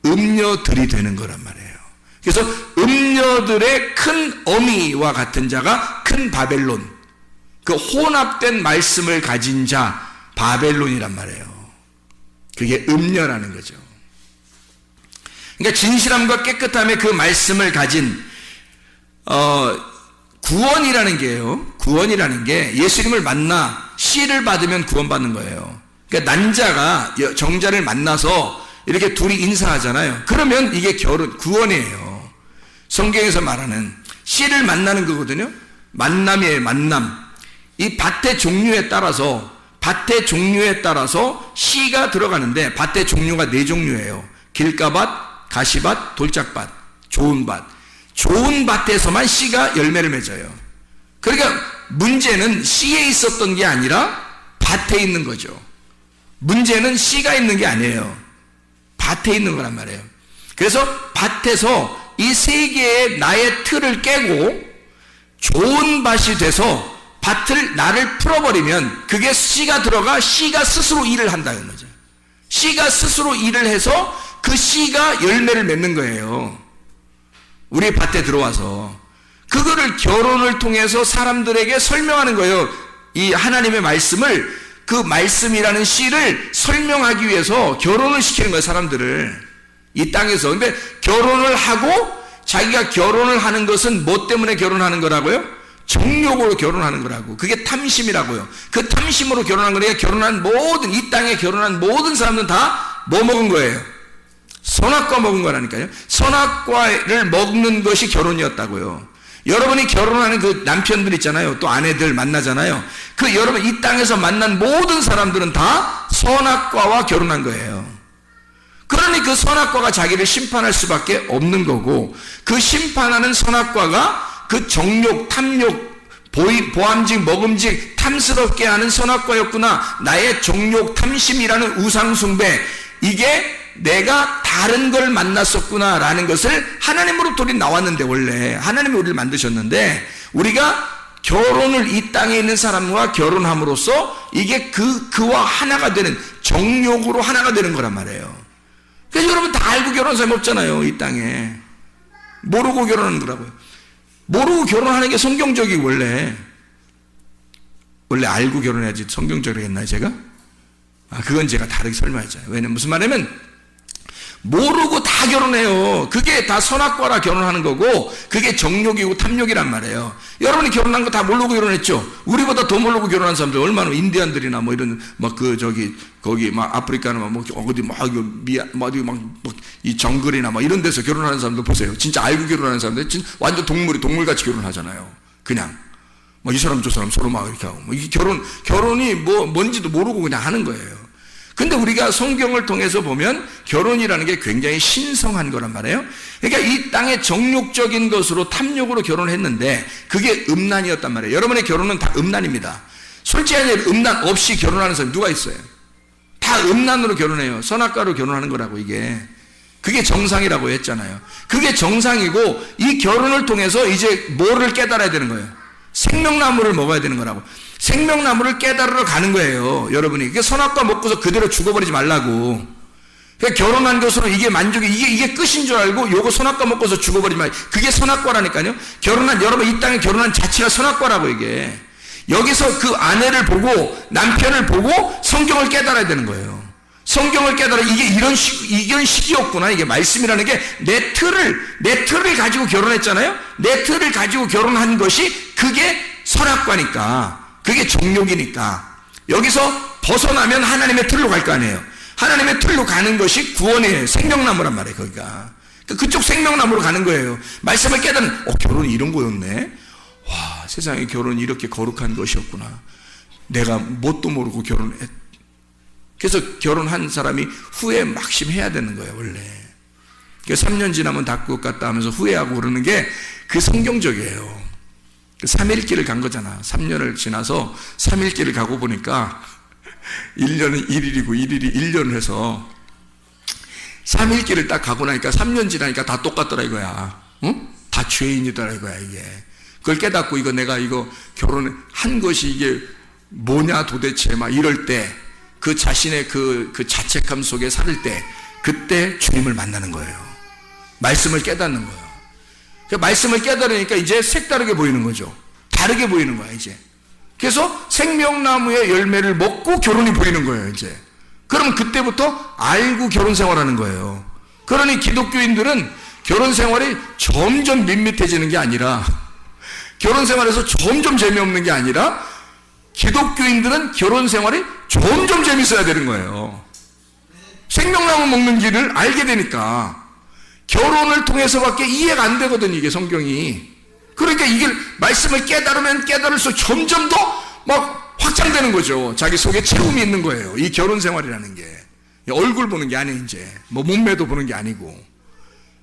S2: 음녀들이 되는 거란 말이에요. 그래서 음녀들의 큰 어미와 같은 자가 큰 바벨론, 그 혼합된 말씀을 가진 자 바벨론이란 말이에요. 그게 음녀라는 거죠. 그러니까 진실함과 깨끗함의 그 말씀을 가진 구원이라는 게요. 구원이라는 게 예수님을 만나 씨를 받으면 구원받는 거예요. 그러니까 난자가 정자를 만나서 이렇게 둘이 인사하잖아요. 그러면 이게 구원이에요. 성경에서 말하는 씨를 만나는 거거든요. 만남이에요, 만남. 이 밭의 종류에 따라서 씨가 들어가는데 밭의 종류가 4종류예요. 길가밭, 가시밭, 돌짝밭, 좋은 밭. 좋은 밭에서만 씨가 열매를 맺어요. 그러니까 문제는 씨에 있었던 게 아니라 밭에 있는 거죠. 문제는 씨가 있는 게 아니에요. 밭에 있는 거란 말이에요. 그래서 밭에서 이 세 개의 나의 틀을 깨고 좋은 밭이 돼서 밭을 나를 풀어버리면 그게 씨가 들어가 씨가 스스로 일을 한다는 거죠. 씨가 스스로 일을 해서 그 씨가 열매를 맺는 거예요. 우리 밭에 들어와서 그거를 결혼을 통해서 사람들에게 설명하는 거예요. 이 하나님의 말씀을, 그 말씀이라는 씨를 설명하기 위해서 결혼을 시키는 거예요, 사람들을. 이 땅에서. 근데 결혼을 하고 자기가 결혼을 하는 것은 뭐 때문에 결혼하는 거라고요? 정욕으로 결혼하는 거라고. 그게 탐심이라고요. 그 탐심으로 결혼한 거니까 결혼한 모든, 이 땅에 결혼한 모든 사람들은 다 뭐 먹은 거예요? 선악과 먹은 거라니까요. 선악과를 먹는 것이 결혼이었다고요. 여러분이 결혼하는 그 남편들 있잖아요. 또 아내들 만나잖아요. 그 여러분 이 땅에서 만난 모든 사람들은 다 선악과와 결혼한 거예요. 그러니 그 선악과가 자기를 심판할 수밖에 없는 거고, 그 심판하는 선악과가 그 정욕, 탐욕, 보암직, 먹음직, 탐스럽게 하는 선악과였구나. 나의 정욕, 탐심이라는 우상숭배, 이게 내가 다른 걸 만났었구나 라는 것을 하나님으로부터 우리 나왔는데, 원래 하나님이 우리를 만드셨는데 우리가 결혼을 이 땅에 있는 사람과 결혼함으로써 이게 그와 하나가 되는 정욕으로 하나가 되는 거란 말이에요. 그래서 여러분 다 알고 결혼한 사람이 없잖아요. 이 땅에. 모르고 결혼하는 거라고요. 모르고 결혼하는 게 성경적이고 원래 알고 결혼해야지 성경적이라고 했나요 제가? 그건 제가 다르게 설명했잖아요. 왜냐면 무슨 말이냐면 모르고 다 결혼해요. 그게 다 선악과라 결혼하는 거고 그게 정욕이고 탐욕이란 말이에요. 여러분이 결혼한 거 다 모르고 결혼했죠. 우리보다 더 모르고 결혼한 사람들 얼마나 인디안들이나 뭐 이런 거기 아프리카나 어디 이 정글이나 이런 데서 결혼하는 사람들 보세요. 진짜 알고 결혼하는 사람들 진짜 완전 동물같이 결혼하잖아요. 그냥 이 사람 저 사람 서로 이렇게 하고 이게 결혼이 뭔지도 모르고 그냥 하는 거예요. 근데 우리가 성경을 통해서 보면 결혼이라는 게 굉장히 신성한 거란 말이에요. 그러니까 이 땅의 정욕적인 것으로 탐욕으로 결혼했는데 그게 음란이었단 말이에요. 여러분의 결혼은 다 음란입니다. 솔직히 음란 없이 결혼하는 사람이 누가 있어요? 다 음란으로 결혼해요. 선악과로 결혼하는 거라고 이게. 그게 정상이라고 했잖아요. 그게 정상이고 이 결혼을 통해서 이제 뭐를 깨달아야 되는 거예요? 생명나무를 먹어야 되는 거라고. 생명나무를 깨달으러 가는 거예요. 여러분이. 그게 선악과 먹고서 그대로 죽어버리지 말라고. 그러니까 결혼한 것으로 이게 만족이, 이게 끝인 줄 알고 요거 선악과 먹고서 죽어버리지 말고. 그게 선악과라니까요. 여러분 이 땅에 결혼한 자체가 선악과라고 이게. 여기서 그 아내를 보고 남편을 보고 성경을 깨달아야 되는 거예요. 성경을 깨달아 이게 이런 식이었구나. 이게 말씀이라는 게 내 틀을 가지고 결혼했잖아요. 내 틀을 가지고 결혼한 것이 그게 선악과니까. 그게 정욕이니까. 여기서 벗어나면 하나님의 틀로 갈 거 아니에요. 하나님의 틀로 가는 것이 구원이에요. 생명나무란 말이에요. 거기가. 그쪽 생명나무로 가는 거예요. 말씀을 깨달으면 결혼이 이런 거였네. 와, 세상에 결혼이 이렇게 거룩한 것이었구나. 내가 뭣도 모르고 결혼했. 그래서 결혼한 사람이 후회 막심해야 되는 거예요. 원래. 3년 지나면 다 그것 같다 하면서 후회하고 그러는 게 그 성경적이에요. 3일길을 간 거잖아. 3년을 지나서 3일길을 가고 보니까 1년은 1일이고 1일이 1년을 해서 3일길을 딱 가고 나니까 3년 지나니까 다 똑같더라 이거야. 응? 다 죄인이더라 이거야 이게. 그걸 깨닫고 내가 결혼한 것이 이게 뭐냐 도대체 막 이럴 때 그 자신의 그 자책감 속에 살을 때 그때 주님을 만나는 거예요. 말씀을 깨닫는 거예요. 말씀을 깨달으니까 이제 색다르게 보이는 거죠. 다르게 보이는 거야 이제. 그래서 생명나무의 열매를 먹고 결혼이 보이는 거예요 이제. 그럼 그때부터 알고 결혼 생활하는 거예요. 그러니 기독교인들은 결혼 생활이 점점 밋밋해지는 게 아니라, 결혼 생활에서 점점 재미없는 게 아니라, 기독교인들은 결혼 생활이 점점 재밌어야 되는 거예요. 생명나무 먹는 길을 알게 되니까 결혼을 통해서밖에 이해가 안 되거든 이게 성경이. 그러니까 이게 말씀을 깨달으면 깨달을수록 점점 더 막 확장되는 거죠. 자기 속에 채움이 있는 거예요. 이 결혼 생활이라는 게 얼굴 보는 게 아니에요. 이제 몸매도 보는 게 아니고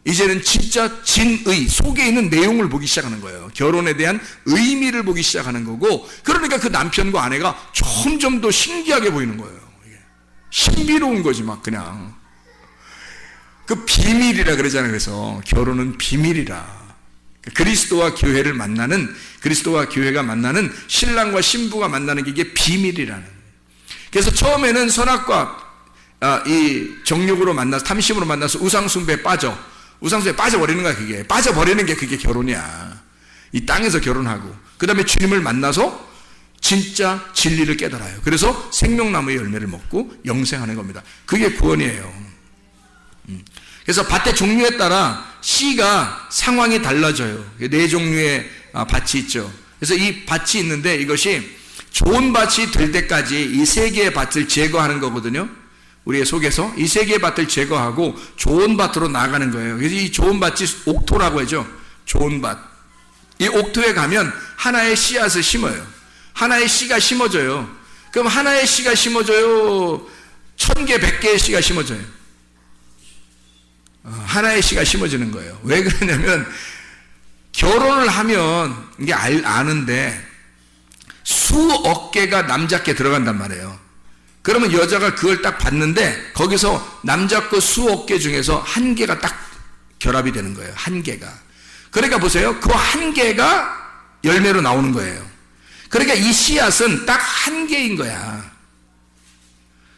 S2: 이제는 진짜 진의 속에 있는 내용을 보기 시작하는 거예요. 결혼에 대한 의미를 보기 시작하는 거고, 그러니까 그 남편과 아내가 점점 더 신기하게 보이는 거예요. 신비로운 거지 막 그냥. 그 비밀이라 그러잖아요. 그래서 결혼은 비밀이라. 그리스도와 교회를 만나는, 그리스도와 교회가 만나는, 신랑과 신부가 만나는 게 이게 비밀이라는 거예요. 그래서 처음에는 선악과 이 정욕으로 만나서, 탐심으로 만나서 우상숭배에 빠져버리는 거야. 그게 빠져버리는 게 그게 결혼이야. 이 땅에서 결혼하고 그 다음에 주님을 만나서 진짜 진리를 깨달아요. 그래서 생명나무의 열매를 먹고 영생하는 겁니다. 그게 구원이에요. 그래서 밭의 종류에 따라 씨가 상황이 달라져요. 4종류의 밭이 있죠. 그래서 이 밭이 있는데 이것이 좋은 밭이 될 때까지 이 3개의 밭을 제거하는 거거든요. 우리의 속에서 이 3개의 밭을 제거하고 좋은 밭으로 나아가는 거예요. 그래서 이 좋은 밭이 옥토라고 하죠. 좋은 밭. 이 옥토에 가면 하나의 씨앗을 심어요. 하나의 씨가 심어져요. 그럼 하나의 씨가 심어져요? 1000개, 100개의 씨가 심어져요. 하나의 씨가 심어지는 거예요. 왜 그러냐면 결혼을 하면 이게 아는데 수억 개가 남자께 들어간단 말이에요. 그러면 여자가 그걸 딱 봤는데 거기서 남자 거 수억 개 중에서 1개가 딱 결합이 되는 거예요. 1개가. 그러니까 보세요. 그 1개가 열매로 나오는 거예요. 그러니까 이 씨앗은 딱 한 개인 거야.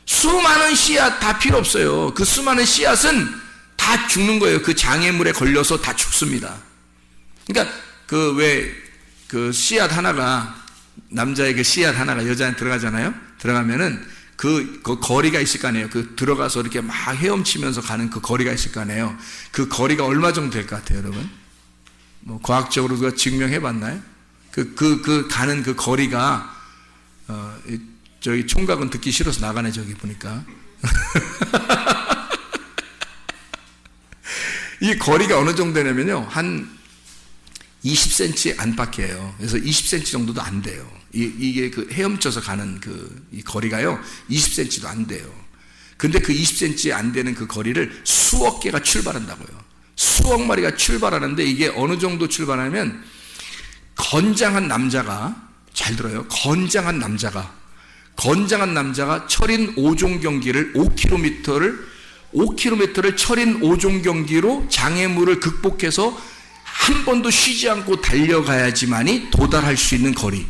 S2: 수많은 씨앗 다 필요 없어요. 그 수많은 씨앗은 다 죽는 거예요. 그 장애물에 걸려서 다 죽습니다. 그러니까 그 씨앗 하나가, 남자의 그 씨앗 하나가 여자한테 들어가잖아요. 들어가면은 그 거리가 있을 거 아니에요. 그 들어가서 이렇게 막 헤엄치면서 가는 그 거리가 있을 거 아니에요. 그 거리가 얼마 정도 될 것 같아요, 여러분? 뭐 과학적으로 그거 증명해 봤나요? 가는 그 거리가, 저기 총각은 듣기 싫어서 나가네, 저기 보니까. 이 거리가 어느 정도 되냐면요, 한 20cm 안팎이에요. 그래서 20cm 정도도 안 돼요. 이게 그 헤엄쳐서 가는 이 거리가요, 20cm도 안 돼요. 근데 그 20cm 안 되는 그 거리를 수억 개가 출발한다고요. 수억 마리가 출발하는데, 이게 어느 정도 출발하면, 건장한 남자가, 잘 들어요. 건장한 남자가 철인 5종 경기를 5km를 철인 5종 경기로 장애물을 극복해서 한 번도 쉬지 않고 달려가야지만이 도달할 수 있는 거리.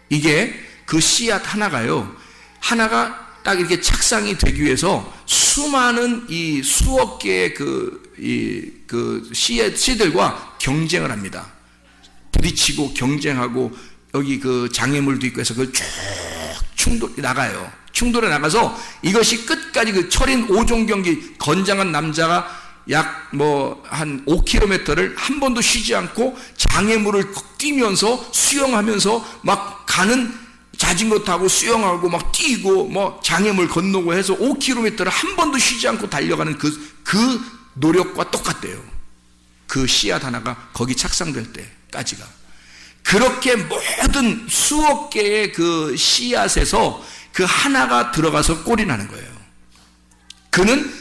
S2: 이게 그 씨앗 하나가 딱 이렇게 착상이 되기 위해서 수많은 이 수억 개의 그 씨들과 경쟁을 합니다. 부딪히고 경쟁하고, 여기 그 장애물도 있고 해서 그걸 쭉 충돌에 나가서 이것이 끝까지 그 철인 5종 경기, 건장한 남자가 약 한 5km를 한 번도 쉬지 않고 장애물을 뛰면서 수영하면서 막 가는, 자전거 타고 수영하고 막 뛰고 장애물 건너고 해서 5km를 한 번도 쉬지 않고 달려가는 그 노력과 똑같대요. 그 씨앗 하나가 거기 착상될 때까지가. 그렇게 모든 수억 개의 그 씨앗에서 그 하나가 들어가서 꼴이 나는 거예요. 그는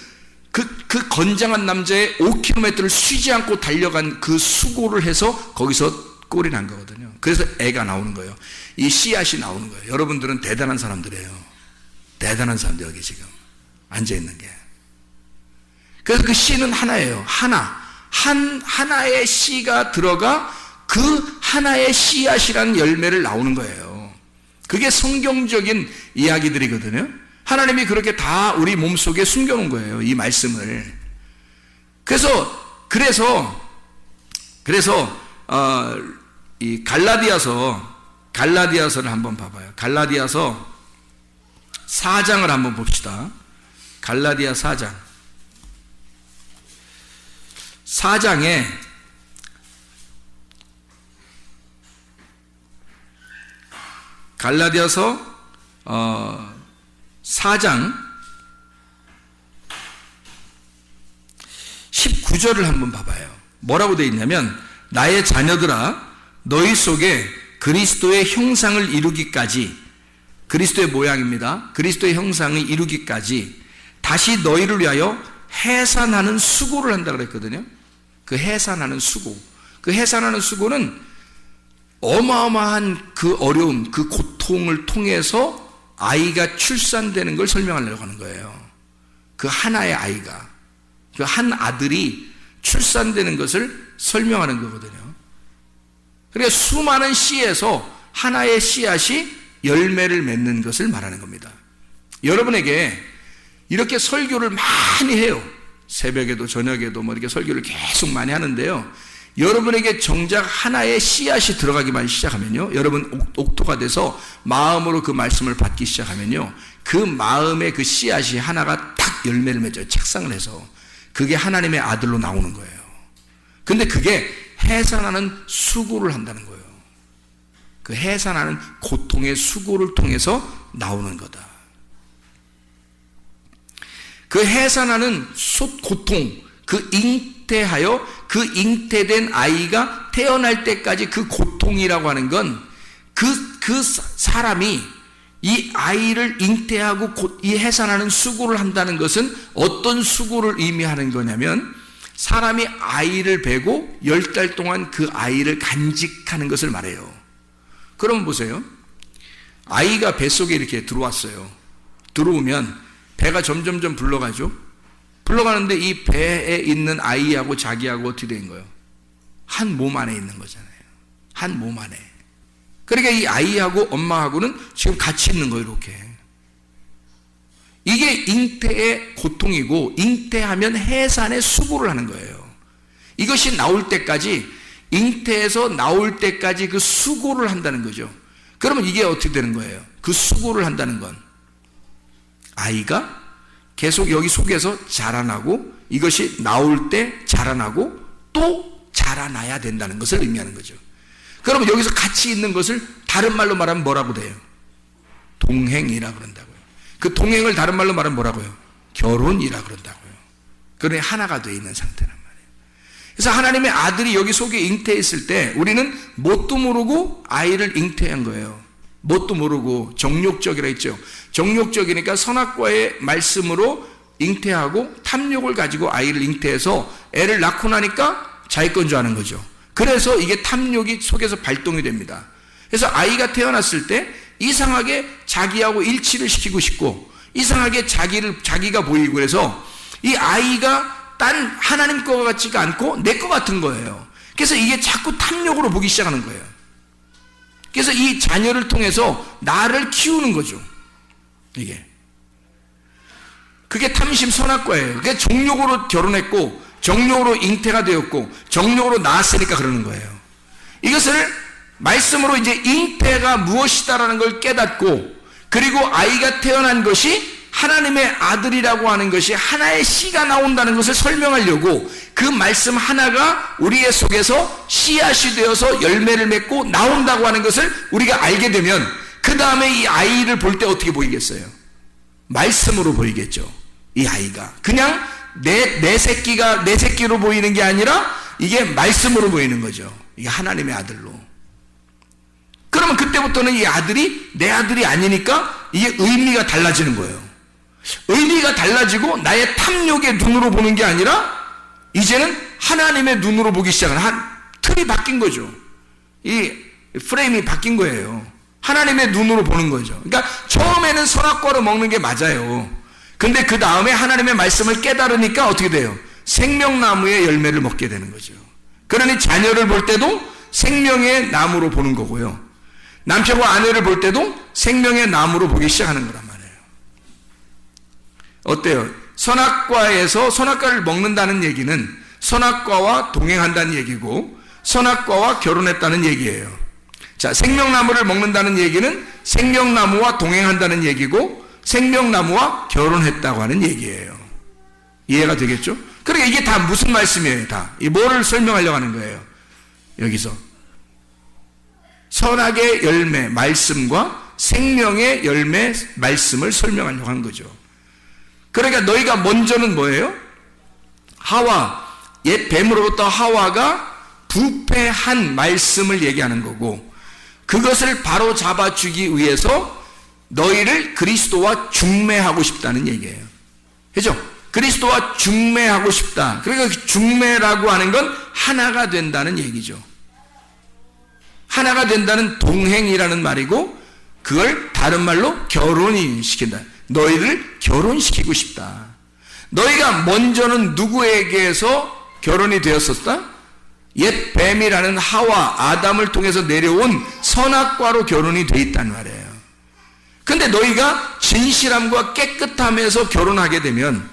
S2: 그 건장한 남자의 5km를 쉬지 않고 달려간 그 수고를 해서 거기서 꼴이 난 거거든요. 그래서 애가 나오는 거예요. 이 씨앗이 나오는 거예요. 여러분들은 대단한 사람들이에요. 대단한 사람들, 여기 지금 앉아있는 게. 그래서 그 씨는 하나예요. 하나의 씨가 들어가 그 하나의 씨앗이라는 열매를 나오는 거예요. 그게 성경적인 이야기들이거든요. 하나님이 그렇게 다 우리 몸속에 숨겨놓은 거예요, 이 말씀을. 그래서 이 갈라디아서를 한번 봐봐요. 갈라디아서 4장을 한번 봅시다. 갈라디아 4장. 4장에 갈라디아서 4장 19절을 한번 봐봐요. 뭐라고 되어 있냐면, 나의 자녀들아, 너희 속에 그리스도의 형상을 이루기까지, 그리스도의 모양입니다. 그리스도의 형상을 이루기까지 다시 너희를 위하여 해산하는 수고를 한다 그랬거든요. 그 해산하는 수고, 그 해산하는 수고는 어마어마한 그 어려움, 그 고통을 통해서 아이가 출산되는 걸 설명하려고 하는 거예요. 그 하나의 아이가, 그 한 아들이 출산되는 것을 설명하는 거거든요. 그러니까 수많은 씨에서 하나의 씨앗이 열매를 맺는 것을 말하는 겁니다. 여러분에게 이렇게 설교를 많이 해요. 새벽에도 저녁에도 이렇게 설교를 계속 많이 하는데요. 여러분에게 정작 하나의 씨앗이 들어가기만 시작하면요, 여러분 옥토가 돼서 마음으로 그 말씀을 받기 시작하면요, 그 마음의 그 씨앗이 하나가 딱 열매를 맺어요. 착상을 해서. 그게 하나님의 아들로 나오는 거예요. 근데 그게 해산하는 수고를 한다는 거예요. 그 해산하는 고통의 수고를 통해서 나오는 거다. 그 해산하는 고통, 그 잉태하여 그 잉태된 아이가 태어날 때까지 그 고통이라고 하는 건 그 사람이 이 아이를 잉태하고 이 해산하는 수고를 한다는 것은 어떤 수고를 의미하는 거냐면, 사람이 아이를 베고 10달 동안 그 아이를 간직하는 것을 말해요. 그럼 보세요. 아이가 뱃속에 이렇게 들어왔어요. 들어오면 배가 점점점 불러가죠. 불러가는데 이 배에 있는 아이하고 자기하고 어떻게 된 거예요? 한 몸 안에 있는 거잖아요. 한 몸 안에. 그러니까 이 아이하고 엄마하고는 지금 같이 있는 거예요, 이렇게. 이게 잉태의 고통이고, 잉태하면 해산의 수고를 하는 거예요. 이것이 나올 때까지, 잉태에서 나올 때까지 그 수고를 한다는 거죠. 그러면 이게 어떻게 되는 거예요? 그 수고를 한다는 건 아이가 계속 여기 속에서 자라나고, 이것이 나올 때 자라나고 또 자라나야 된다는 것을 의미하는 거죠. 그러면 여기서 같이 있는 것을 다른 말로 말하면 뭐라고 돼요? 동행이라 그런다고요. 그 동행을 다른 말로 말하면 뭐라고요? 결혼이라 그런다고요. 그러니 하나가 되어 있는 상태란 말이에요. 그래서 하나님의 아들이 여기 속에 잉태했을 때 우리는 뭣도 모르고 아이를 잉태한 거예요. 뭣도 모르고 정욕적이라 했죠. 정욕적이니까 선악과의 말씀으로 잉태하고 탐욕을 가지고 아이를 잉태해서 애를 낳고 나니까 자기 건 줄 아는 거죠. 그래서 이게 탐욕이 속에서 발동이 됩니다. 그래서 아이가 태어났을 때 이상하게 자기하고 일치를 시키고 싶고, 이상하게 자기가 보이고, 그래서 이 아이가 딴 하나님 거 같지가 않고 내 거 같은 거예요. 그래서 이게 자꾸 탐욕으로 보기 시작하는 거예요. 그래서 이 자녀를 통해서 나를 키우는 거죠. 그게 탐심 선악과예요. 그게 정욕으로 결혼했고, 정욕으로 잉태가 되었고, 정욕으로 낳았으니까 그러는 거예요. 이것을 말씀으로 이제 잉태가 무엇이다라는 걸 깨닫고, 그리고 아이가 태어난 것이 하나님의 아들이라고 하는 것이 하나의 씨가 나온다는 것을 설명하려고 그 말씀 하나가 우리의 속에서 씨앗이 되어서 열매를 맺고 나온다고 하는 것을 우리가 알게 되면, 그 다음에 이 아이를 볼 때 어떻게 보이겠어요? 말씀으로 보이겠죠. 이 아이가 그냥 내 새끼로 보이는 게 아니라 이게 말씀으로 보이는 거죠. 이게 하나님의 아들로. 그러면 그때부터는 이 아들이 내 아들이 아니니까 이게 의미가 달라지는 거예요. 의미가 달라지고 나의 탐욕의 눈으로 보는 게 아니라 이제는 하나님의 눈으로 보기 시작하는, 틀이 바뀐 거죠. 이 프레임이 바뀐 거예요. 하나님의 눈으로 보는 거죠. 그러니까 처음에는 선악과로 먹는 게 맞아요. 근데 그 다음에 하나님의 말씀을 깨달으니까 어떻게 돼요? 생명나무의 열매를 먹게 되는 거죠. 그러니 자녀를 볼 때도 생명의 나무로 보는 거고요. 남편과 아내를 볼 때도 생명의 나무로 보기 시작하는 거란 말이에요. 어때요? 선악과에서 선악과를 먹는다는 얘기는 선악과와 동행한다는 얘기고, 선악과와 결혼했다는 얘기예요. 자, 생명나무를 먹는다는 얘기는 생명나무와 동행한다는 얘기고, 생명나무와 결혼했다고 하는 얘기예요. 이해가 되겠죠? 그러니까 이게 다 무슨 말씀이에요? 다 이 뭐를 설명하려고 하는 거예요? 여기서 선악의 열매 말씀과 생명의 열매 말씀을 설명하려고 하는 거죠. 그러니까 너희가 먼저는 뭐예요? 하와, 옛 뱀으로부터 하와가 부패한 말씀을 얘기하는 거고, 그것을 바로 잡아주기 위해서 너희를 그리스도와 중매하고 싶다는 얘기예요. 그죠? 그리스도와 중매하고 싶다. 그러니까 중매라고 하는 건 하나가 된다는 얘기죠. 하나가 된다는 동행이라는 말이고, 그걸 다른 말로 결혼이 시킨다. 너희를 결혼시키고 싶다. 너희가 먼저는 누구에게서 결혼이 되었었다? 옛 뱀이라는 하와, 아담을 통해서 내려온 선악과로 결혼이 돼 있단 말이에요. 근데 너희가 진실함과 깨끗함에서 결혼하게 되면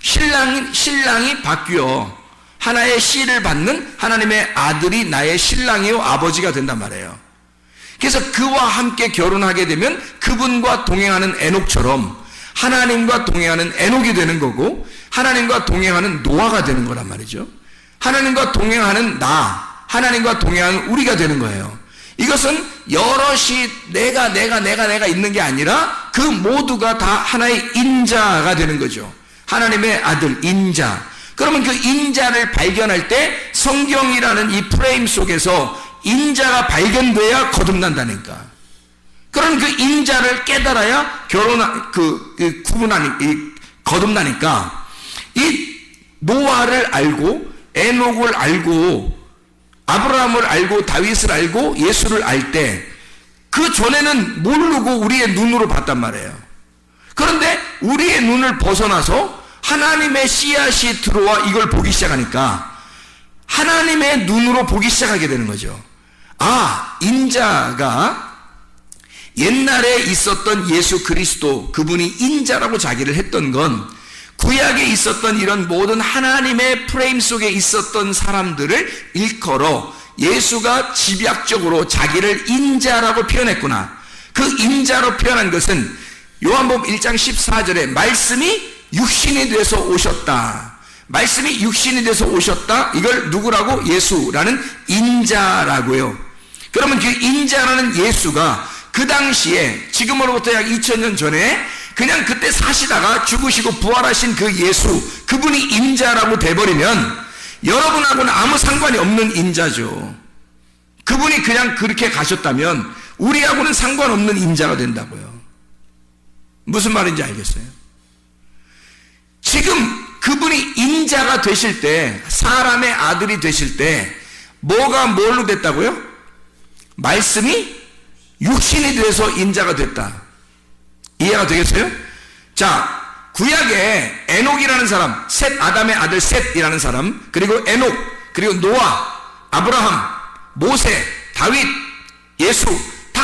S2: 신랑이 바뀌어 하나의 씨를 받는 하나님의 아들이 나의 신랑이요 아버지가 된단 말이에요. 그래서 그와 함께 결혼하게 되면 그분과 동행하는 에녹처럼 하나님과 동행하는 에녹이 되는 거고, 하나님과 동행하는 노아가 되는 거란 말이죠. 하나님과 동행하는 하나님과 동행하는 우리가 되는 거예요. 이것은 여럿이 내가 있는 게 아니라 그 모두가 다 하나의 인자가 되는 거죠. 하나님의 아들 인자. 그러면 그 인자를 발견할 때 성경이라는 이 프레임 속에서 인자가 발견돼야 거듭난다니까. 그런 그 인자를 깨달아야 거듭나니까, 이 노아를 알고 에녹을 알고 아브라함을 알고 다윗을 알고 예수를 알 때 그 전에는 모르고 우리의 눈으로 봤단 말이에요. 그런데 우리의 눈을 벗어나서 하나님의 씨앗이 들어와 이걸 보기 시작하니까 하나님의 눈으로 보기 시작하게 되는 거죠. 인자가 옛날에 있었던 예수 그리스도, 그분이 인자라고 자기를 했던 건 구약에 있었던 이런 모든 하나님의 프레임 속에 있었던 사람들을 일컬어 예수가 집약적으로 자기를 인자라고 표현했구나. 그 인자로 표현한 것은 요한복음 1장 14절에 말씀이 육신이 돼서 오셨다. 말씀이 육신이 돼서 오셨다. 이걸 누구라고? 예수라는 인자라고요. 그러면 그 인자라는 예수가 그 당시에 지금으로부터 약 2000년 전에 그냥 그때 사시다가 죽으시고 부활하신 그 예수, 그분이 인자라고 돼버리면 여러분하고는 아무 상관이 없는 인자죠. 그분이 그냥 그렇게 가셨다면 우리하고는 상관없는 인자가 된다고요. 무슨 말인지 알겠어요? 지금 그분이 인자가 되실 때, 사람의 아들이 되실 때 뭐가 뭘로 됐다고요? 말씀이 육신이 돼서 인자가 됐다. 이해가 되겠어요? 자, 구약에 에녹이라는 사람, 아담의 아들 셋이라는 사람, 그리고 에녹, 그리고 노아, 아브라함, 모세, 다윗, 예수 다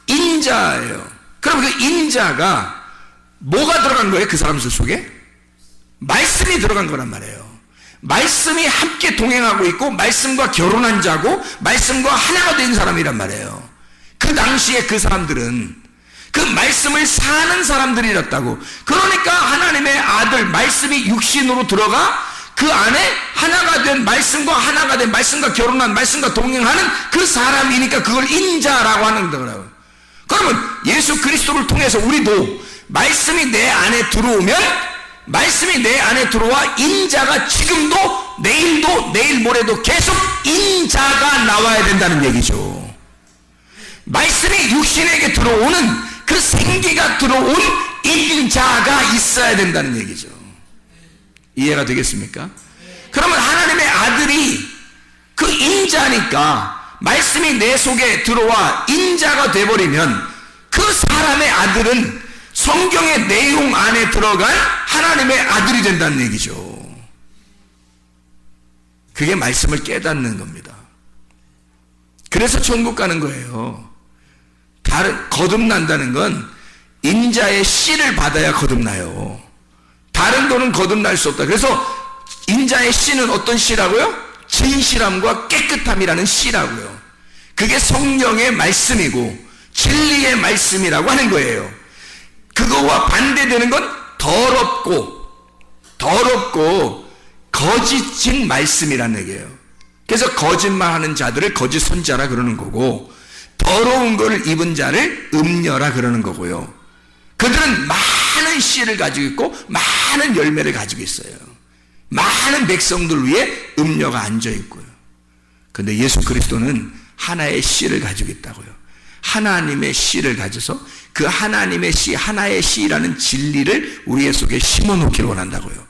S2: 인자예요. 그럼 그 인자가 뭐가 들어간 거예요? 그 사람들 속에? 말씀이 들어간 거란 말이에요. 말씀이 함께 동행하고 있고 말씀과 결혼한 자고 말씀과 하나가 된 사람이란 말이에요. 그 당시에 그 사람들은 그 말씀을 사는 사람들이었다고. 그러니까 하나님의 아들 말씀이 육신으로 들어가 그 안에 하나가 된 말씀과 하나가 된 말씀과 결혼한 말씀과 동행하는 그 사람이니까 그걸 인자라고 하는 거라고. 그러면 예수 그리스도를 통해서 우리도 말씀이 내 안에 들어오면 말씀이 내 안에 들어와 인자가 지금도 내일도 내일 모레도 계속 인자가 나와야 된다는 얘기죠. 말씀이 육신에게 들어오는 그 생기가 들어온 인자가 있어야 된다는 얘기죠. 이해가 되겠습니까? 그러면 하나님의 아들이 그 인자니까 말씀이 내 속에 들어와 인자가 돼버리면 그 사람의 아들은 성경의 내용 안에 들어간 하나님의 아들이 된다는 얘기죠. 그게 말씀을 깨닫는 겁니다. 그래서 천국 가는 거예요. 거듭난다는 건 인자의 씨를 받아야 거듭나요. 다른 도는 거듭날 수 없다. 그래서 인자의 씨는 어떤 씨라고요? 진실함과 깨끗함이라는 씨라고요. 그게 성령의 말씀이고 진리의 말씀이라고 하는 거예요. 그거와 반대되는 건 더럽고 거짓인 말씀이라는 얘기예요. 그래서 거짓말하는 자들을 거짓 선자라 그러는 거고 더러운 것을 입은 자를 음녀라 그러는 거고요. 그들은 많은 씨를 가지고 있고 많은 열매를 가지고 있어요. 많은 백성들 위에 음녀가 앉아 있고요. 그런데 예수 그리스도는 하나의 씨를 가지고 있다고요. 하나님의 씨를 가져서 그 하나님의 씨, 하나의 씨라는 진리를 우리의 속에 심어놓기를 원한다고요.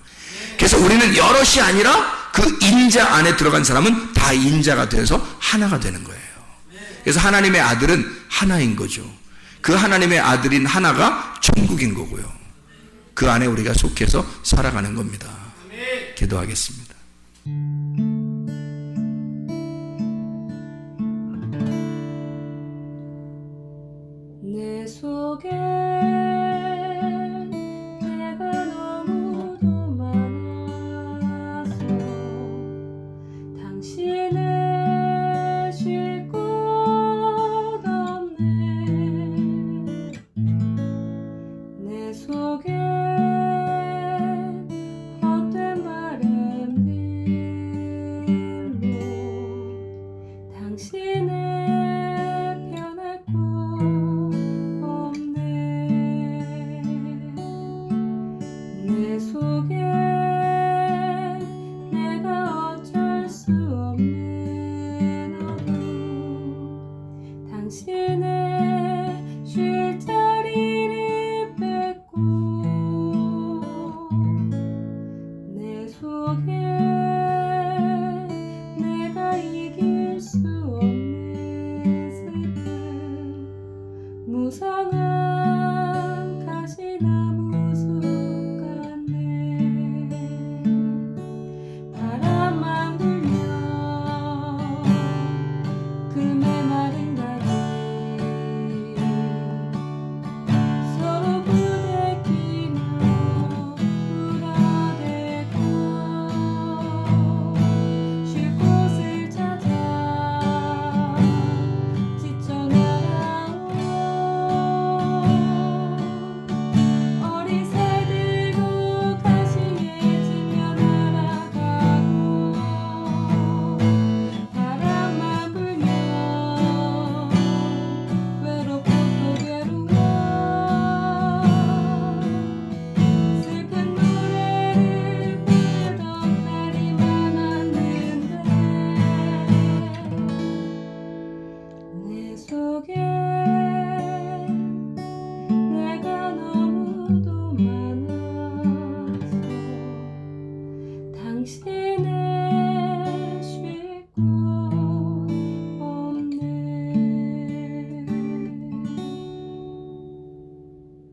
S2: 그래서 우리는 여럿이 아니라 그 인자 안에 들어간 사람은 다 인자가 되어서 하나가 되는 거예요. 그래서 하나님의 아들은 하나인 거죠. 그 하나님의 아들인 하나가 천국인 거고요. 그 안에 우리가 속해서 살아가는 겁니다. 기도하겠습니다.